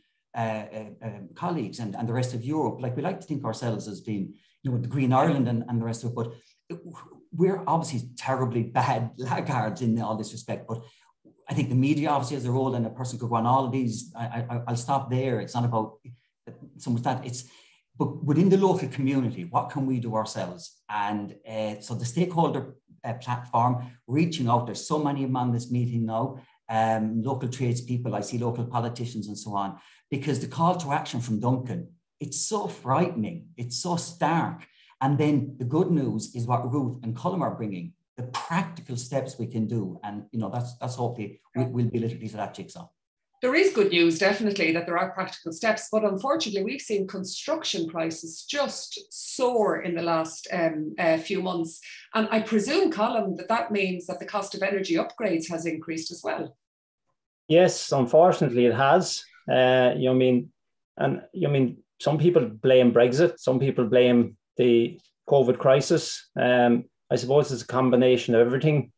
colleagues and the rest of Europe. Like, we like to think ourselves as being, the Green Ireland and the rest of it, but we're obviously terribly bad laggards in all this respect. But I think the media obviously has a role, and a person could go on all of these. I'll stop there. It's not about so much that, but within the local community, what can we do ourselves? And so the stakeholder platform, reaching out, there's so many of them on this meeting now, local tradespeople, I see local politicians and so on, because the call to action from Duncan, it's so frightening, it's so stark. And then the good news is what Ruth and Colm are bringing, the practical steps we can do. And, that's hopefully we'll be a little piece of that jigsaw. There is good news, definitely, that there are practical steps, but unfortunately we've seen construction prices just soar in the last few months. And I presume, Colm, that means that the cost of energy upgrades has increased as well. Yes, unfortunately it has. Some people blame Brexit, some people blame the COVID crisis. I suppose it's a combination of everything.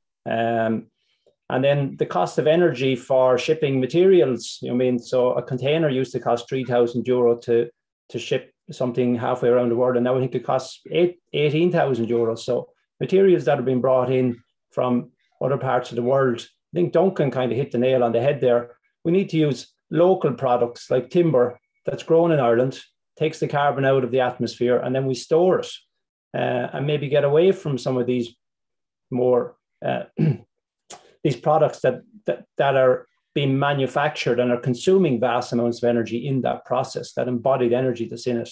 And then the cost of energy for shipping materials. So a container used to cost €3,000 to ship something halfway around the world, and now I think it costs €18,000. So materials that have been brought in from other parts of the world. I think Duncan kind of hit the nail on the head there. We need to use local products like timber that's grown in Ireland, takes the carbon out of the atmosphere, and then we store it. and maybe get away from some of these more these products that are being manufactured and are consuming vast amounts of energy in that process, that embodied energy that's in it.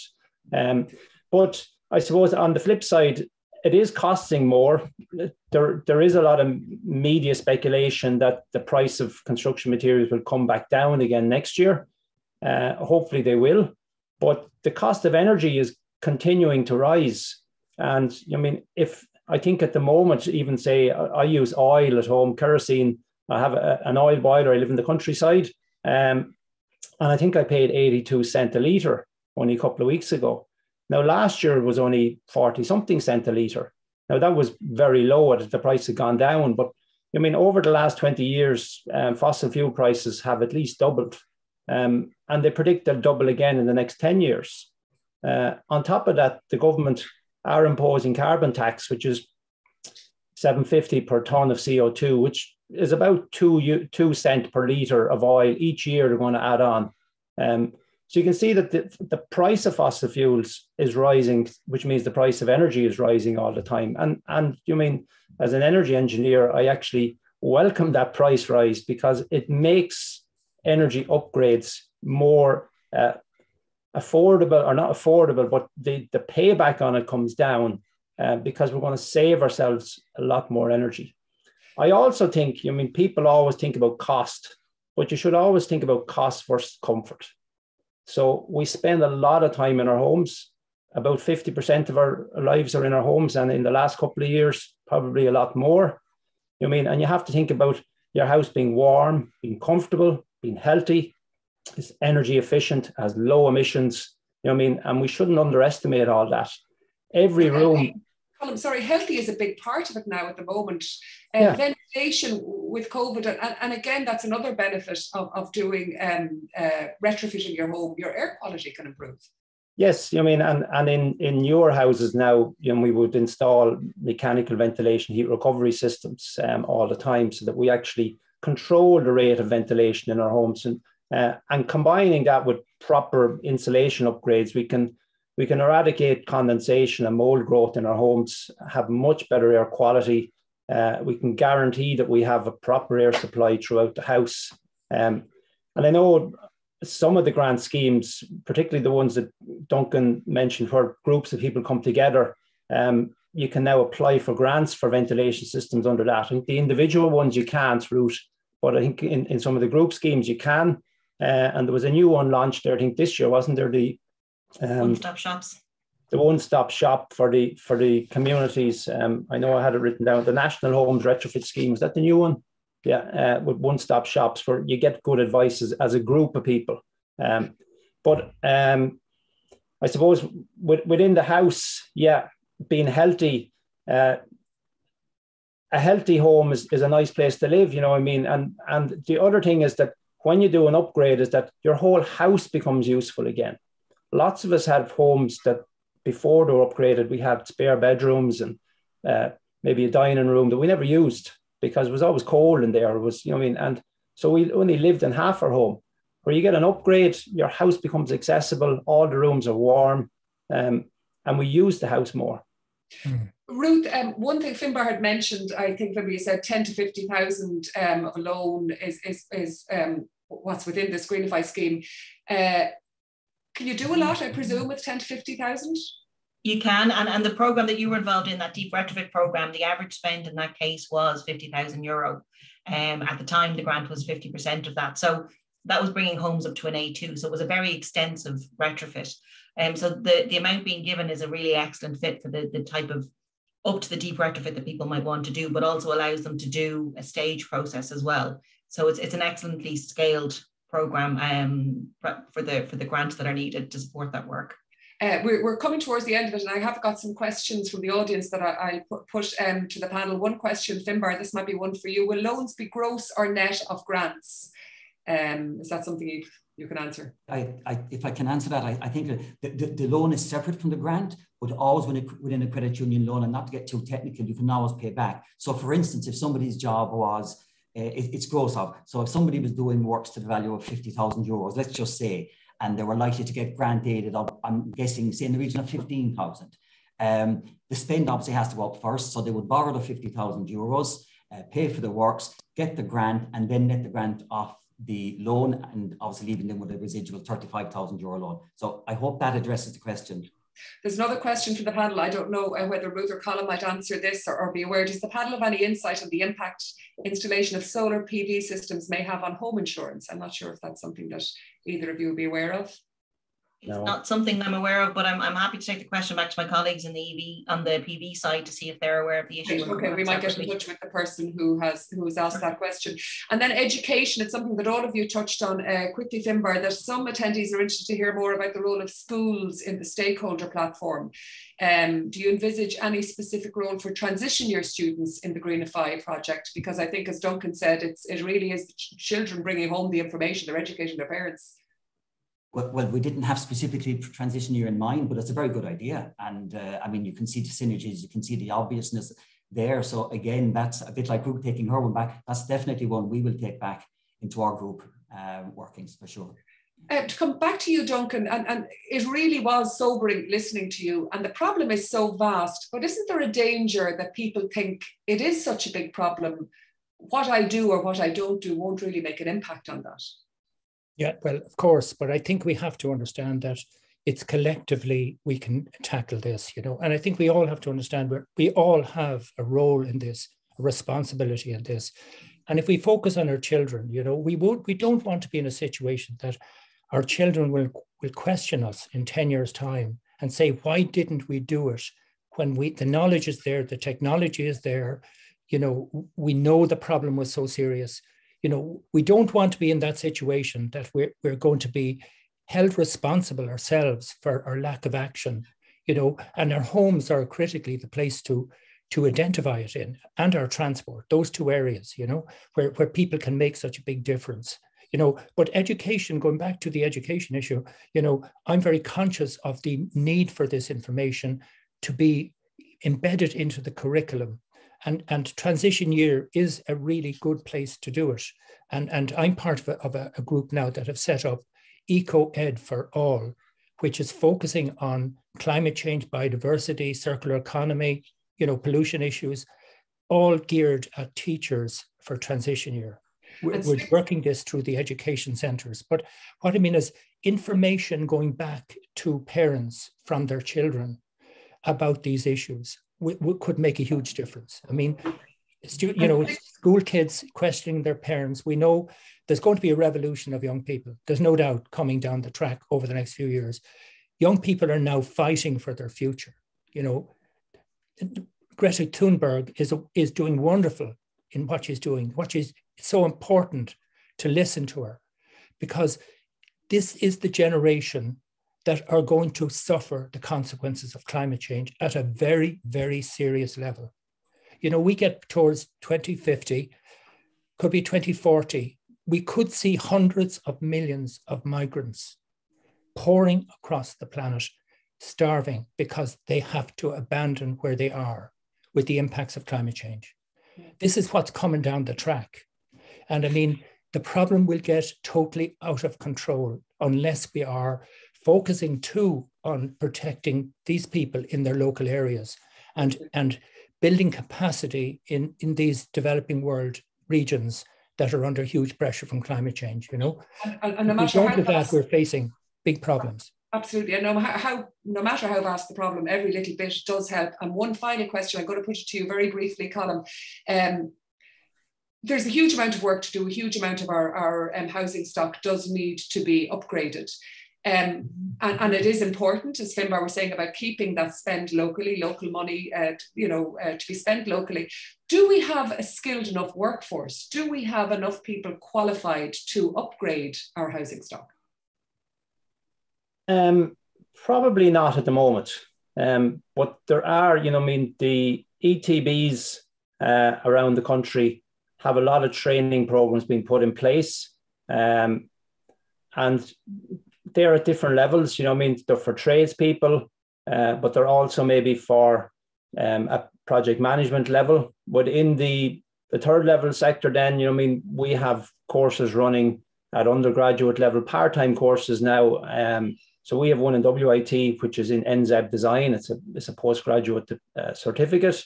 But I suppose on the flip side, it is costing more. There is a lot of media speculation that the price of construction materials will come back down again next year. Hopefully they will. But the cost of energy is continuing to rise. And I mean, I think at the moment, even say I use oil at home, kerosene, I have an oil boiler, I live in the countryside. And I think I paid 82 cents a litre only a couple of weeks ago. Now, last year it was only 40 something cents a litre. Now, that was very low. The price had gone down. But I mean, over the last 20 years, fossil fuel prices have at least doubled. And they predict they'll double again in the next 10 years. On top of that, the government are imposing carbon tax, which is $7.50 per tonne of CO2, which is about 2 cents per litre of oil each year they're going to add on. So you can see that the price of fossil fuels is rising, which means the price of energy is rising all the time. And you mean, as an energy engineer, I actually welcome that price rise because it makes energy upgrades more affordable, or not affordable, but the payback on it comes down because we're going to save ourselves a lot more energy. I also think, I mean, people always think about cost, but you should always think about cost versus comfort. So we spend a lot of time in our homes. About 50% of our lives are in our homes, and in the last couple of years, probably a lot more. I mean, and you have to think about your house being warm, being comfortable, being healthy. It's energy efficient, has low emissions. You know what I mean? And we shouldn't underestimate all that. Every room. Colm, sorry, healthy is a big part of it now at the moment. Ventilation with COVID, and again, that's another benefit of doing retrofitting your home. Your air quality can improve. Yes, I mean, and in your houses now, you know, we would install mechanical ventilation heat recovery systems all the time, so that we actually control the rate of ventilation in our homes, and combining that with proper insulation upgrades, we can eradicate condensation and mold growth in our homes, have much better air quality. We can guarantee that we have a proper air supply throughout the house. And I know some of the grant schemes, particularly the ones that Duncan mentioned, where groups of people come together, you can now apply for grants for ventilation systems under that. I think the individual ones you can't, Ruth, but I think in some of the group schemes you can. And there was a new one launched there, I think this year, wasn't there? The one-stop shops. The one-stop shop for the communities. I know I had it written down. The National Homes Retrofit Scheme, is that the new one? Yeah, with one-stop shops where you get good advice as a group of people. But I suppose within the house, yeah, being healthy, a healthy home is a nice place to live, you know what I mean? And the other thing is that when you do an upgrade is that your whole house becomes useful again. Lots of us have homes that before they were upgraded, we had spare bedrooms and maybe a dining room that we never used because it was always cold in there. It was, you know what I mean? And so we only lived in half our home. Where you get an upgrade, your house becomes accessible, all the rooms are warm, and we use the house more. Ruth, one thing Finbar had mentioned, I think when we said 10 to 50,000 of a loan is what's within this Greenify scheme. Can you do a lot, I presume, with 10 to 50,000? You can, and the program that you were involved in, that deep retrofit program, the average spend in that case was €50,000. At the time, the grant was 50% of that. So that was bringing homes up to an A2. So it was a very extensive retrofit. So the amount being given is a really excellent fit for the type of up to the deep retrofit that people might want to do, but also allows them to do a stage process as well. So it's an excellently scaled program for the grants that are needed to support that work. We're coming towards the end of it, and I have got some questions from the audience that I'll put to the panel. One question, Finbar, this might be one for you. Will loans be gross or net of grants? Is that something you can answer? If I can answer that, I think the loan is separate from the grant, but always within a credit union loan, and not to get too technical, you can always pay back. So for instance, if somebody's job was, it's gross of, so if somebody was doing works to the value of €50,000, let's just say, and they were likely to get grant aided, I'm guessing, say in the region of 15,000. The spend obviously has to go up first. So they would borrow the 50,000 euros, pay for the works, get the grant, and then net the grant off the loan, and obviously leaving them with a residual 35,000 euro loan. So I hope that addresses the question. There's another question from the panel. I don't know whether Ruth or Colm might answer this or be aware. Does the panel have any insight on the impact installation of solar PV systems may have on home insurance? I'm not sure if that's something that either of you will be aware of. It's not something I'm aware of, but I'm happy to take the question back to my colleagues in the EV on the PV side to see if they're aware of the issue. Okay, we might get in touch with the person who has asked that question. And then education, it's something that all of you touched on quickly, Finbar, that some attendees are interested to hear more about the role of schools in the Stakeholder Platform. Do you envisage any specific role for transition year students in the Greenify project? Because I think, as Duncan said, it really is the children bringing home the information, they're educating their parents. Well, we didn't have specifically transition year in mind, but it's a very good idea. And I mean, you can see the synergies, you can see the obviousness there. So again, that's a bit like Ruth taking her one back. That's definitely one we will take back into our group workings for sure. To come back to you, Duncan, and it really was sobering listening to you. And the problem is so vast, but isn't there a danger that people think it is such a big problem? What I do or what I don't do won't really make an impact on that. Yeah, well, of course, but I think we have to understand that it's collectively we can tackle this, you know, and I think we all have to understand we all have a role in this, a responsibility in this. And if we focus on our children, you know, we don't want to be in a situation that our children will question us in 10 years' time and say, why didn't we do it when the knowledge is there, the technology is there, you know the problem was so serious. You know, we don't want to be in that situation that we're going to be held responsible ourselves for our lack of action, you know, and our homes are critically the place to identify it in, and our transport, those two areas, you know, where people can make such a big difference, you know. But education, going back to the education issue, you know, I'm very conscious of the need for this information to be embedded into the curriculum. And transition year is a really good place to do it. And I'm part of a group now that have set up Eco-Ed for All, which is focusing on climate change, biodiversity, circular economy, you know, pollution issues, all geared at teachers for transition year. We're working this through the education centres. But what I mean is information going back to parents from their children about these issues could make a huge difference. I mean, you know, school kids questioning their parents. We know there's going to be a revolution of young people. There's no doubt coming down the track over the next few years. Young people are now fighting for their future. You know, Greta Thunberg is doing wonderful in what she's doing. It's so important to listen to her, because this is the generation that are going to suffer the consequences of climate change at a very, very serious level. You know, we get towards 2050, could be 2040, we could see hundreds of millions of migrants pouring across the planet, starving because they have to abandon where they are with the impacts of climate change. This is what's coming down the track. And I mean, the problem will get totally out of control unless we are focusing too on protecting these people in their local areas and building capacity in these developing world regions that are under huge pressure from climate change, you know. And no matter how that, we're facing big problems. Absolutely, and no matter how vast the problem, every little bit does help. And one final question, I'm going to put it to you very briefly, Colm. There's a huge amount of work to do. A huge amount of our housing stock does need to be upgraded. And it is important, as Finbar was saying, about keeping that spend locally, local money, to be spent locally. Do we have a skilled enough workforce? Do we have enough people qualified to upgrade our housing stock? Probably not at the moment. But there are, you know, I mean, the ETBs around the country have a lot of training programs being put in place. And they're at different levels, you know, I mean, they're for tradespeople, but they're also maybe for a project management level. But in the third level sector, then, you know, I mean, we have courses running at undergraduate level, part-time courses now. So we have one in WIT, which is in NZEB design. It's a postgraduate certificate.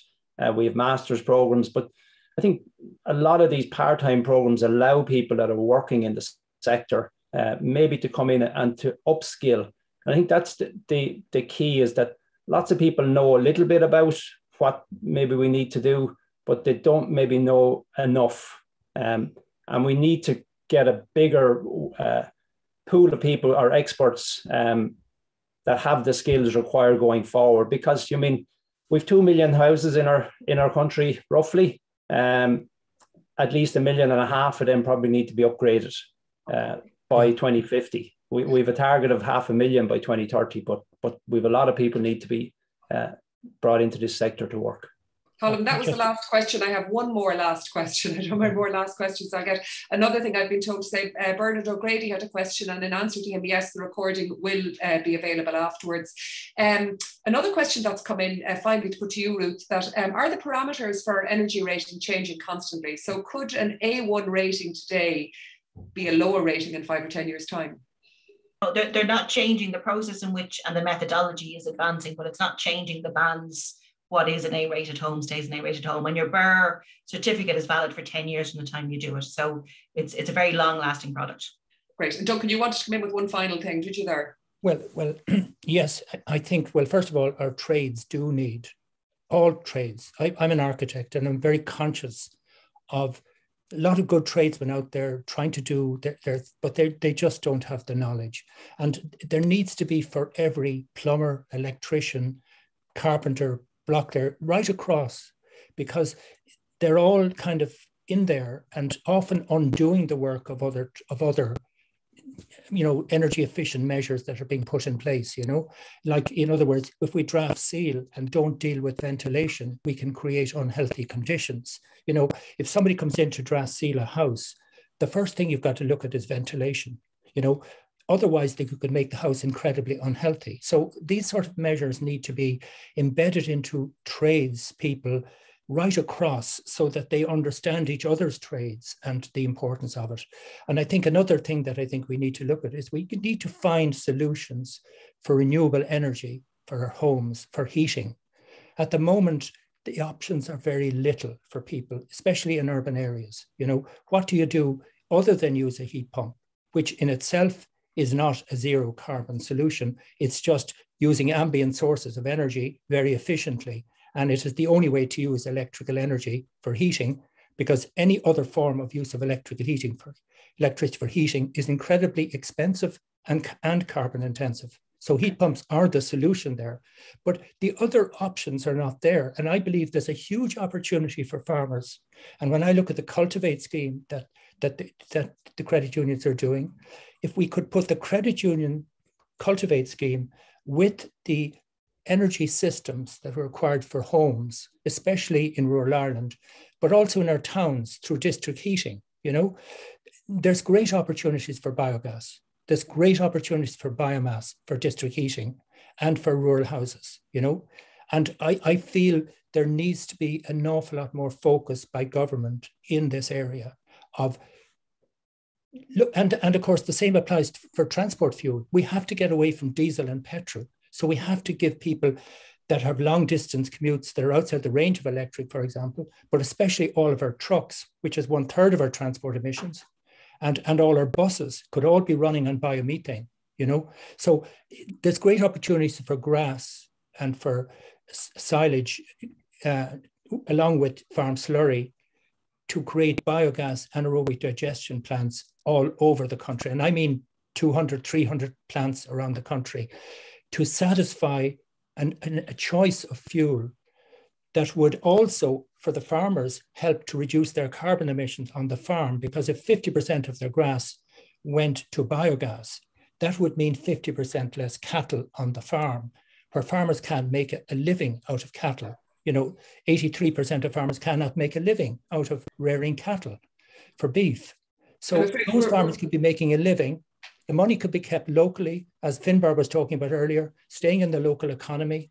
We have master's programs, but I think a lot of these part-time programs allow people that are working in the sector maybe to come in and to upskill. And I think that's the key, is that lots of people know a little bit about what maybe we need to do, but they don't maybe know enough. And we need to get a bigger pool of people or experts that have the skills required going forward. Because we've 2 million houses in our country, roughly. At least 1.5 million of them probably need to be upgraded by 2050. We have a target of 500,000 by 2030, but we've a lot of people need to be brought into this sector to work. Colm, that was the last question. I have one more last question. I don't have more last questions. I get another thing I've been told to say. Bernard O'Grady had a question, and in answer to him, yes, the recording will be available afterwards. Another question that's come in, finally to put to you, Ruth, that are the parameters for energy rating changing constantly? So could an A1 rating today be a lower rating in 5 or 10 years' time? They're not changing. The process in which and the methodology is advancing, but it's not changing the bands. What is an A-rated home stays an A-rated home, and your BER certificate is valid for 10 years from the time you do it. So it's a very long-lasting product. Great. And Duncan, you wanted to come in with one final thing, did you there? Well, yes, I think, well, first of all, our trades do need, all trades. I'm an architect, and I'm very conscious of a lot of good tradesmen out there trying to do but they just don't have the knowledge. And there needs to be, for every plumber, electrician, carpenter, blocker, right across, because they're all kind of in there and often undoing the work of other energy efficient measures that are being put in place, like, in other words, if we draft seal and don't deal with ventilation, we can create unhealthy conditions. If somebody comes in to draft seal a house, the first thing you've got to look at is ventilation, otherwise they could make the house incredibly unhealthy. So these sort of measures need to be embedded into trades people right across, so that they understand each other's trades and the importance of it. And I think another thing that I think we need to look at is we need to find solutions for renewable energy for our homes, for heating. At the moment, the options are very little for people, especially in urban areas. What do you do other than use a heat pump, which in itself is not a zero carbon solution? It's just using ambient sources of energy very efficiently. And it is the only way to use electrical energy for heating, because any other form of use of electricity for heating is incredibly expensive and carbon intensive. So heat pumps are the solution there, but the other options are not there. And I believe there's a huge opportunity for farmers. And when I look at the Cultivate scheme that the credit unions are doing, if we could put the credit union Cultivate scheme with the energy systems that are required for homes, especially in rural Ireland, but also in our towns through district heating, there's great opportunities for biogas. There's great opportunities for biomass, for district heating, and for rural houses, And I feel there needs to be an awful lot more focus by government in this area of, and of course, the same applies for transport fuel. We have to get away from diesel and petrol. So we have to give people that have long distance commutes that are outside the range of electric, for example, but especially all of our trucks, which is 1/3 of our transport emissions, and all our buses could all be running on biomethane, So there's great opportunities for grass and for silage, along with farm slurry, to create biogas anaerobic digestion plants all over the country. And I mean 200, 300 plants around the country, to satisfy a choice of fuel that would also, for the farmers, help to reduce their carbon emissions on the farm. Because if 50% of their grass went to biogas, that would mean 50% less cattle on the farm, where farmers can't make a living out of cattle. 83% of farmers cannot make a living out of rearing cattle for beef. So those farmers could be making a living. The money could be kept locally, as Finbar was talking about earlier, staying in the local economy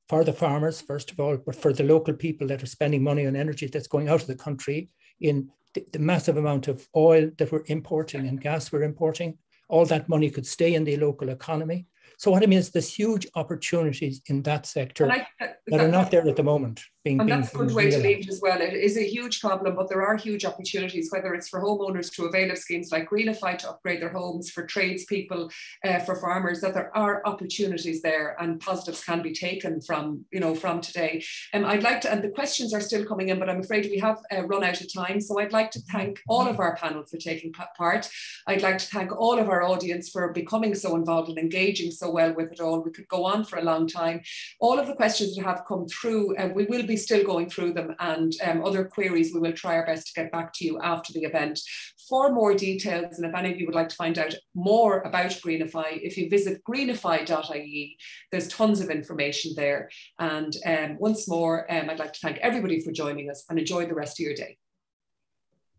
for the farmers, first of all, but for the local people that are spending money on energy that's going out of the country, in the massive amount of oil that we're importing and gas we're importing. All that money could stay in the local economy. So what I mean is there's huge opportunities in that sector that are not there at the moment. That's a good way to leave it as well. It is a huge problem, but there are huge opportunities, whether it's for homeowners to avail of schemes like Greenify to upgrade their homes, for tradespeople, for farmers, that there are opportunities there and positives can be taken from, from today. I'd like to, and the questions are still coming in, but I'm afraid we have run out of time. So I'd like to thank all of our panel for taking part. I'd like to thank all of our audience for becoming so involved and engaging so well with it all. We could go on for a long time. All of the questions that have come through, we will be still going through them, and other queries we will try our best to get back to you after the event. For more details, and if any of you would like to find out more about Greenify, if you visit greenify.ie, there's tons of information there. And once more, I'd like to thank everybody for joining us, and enjoy the rest of your day.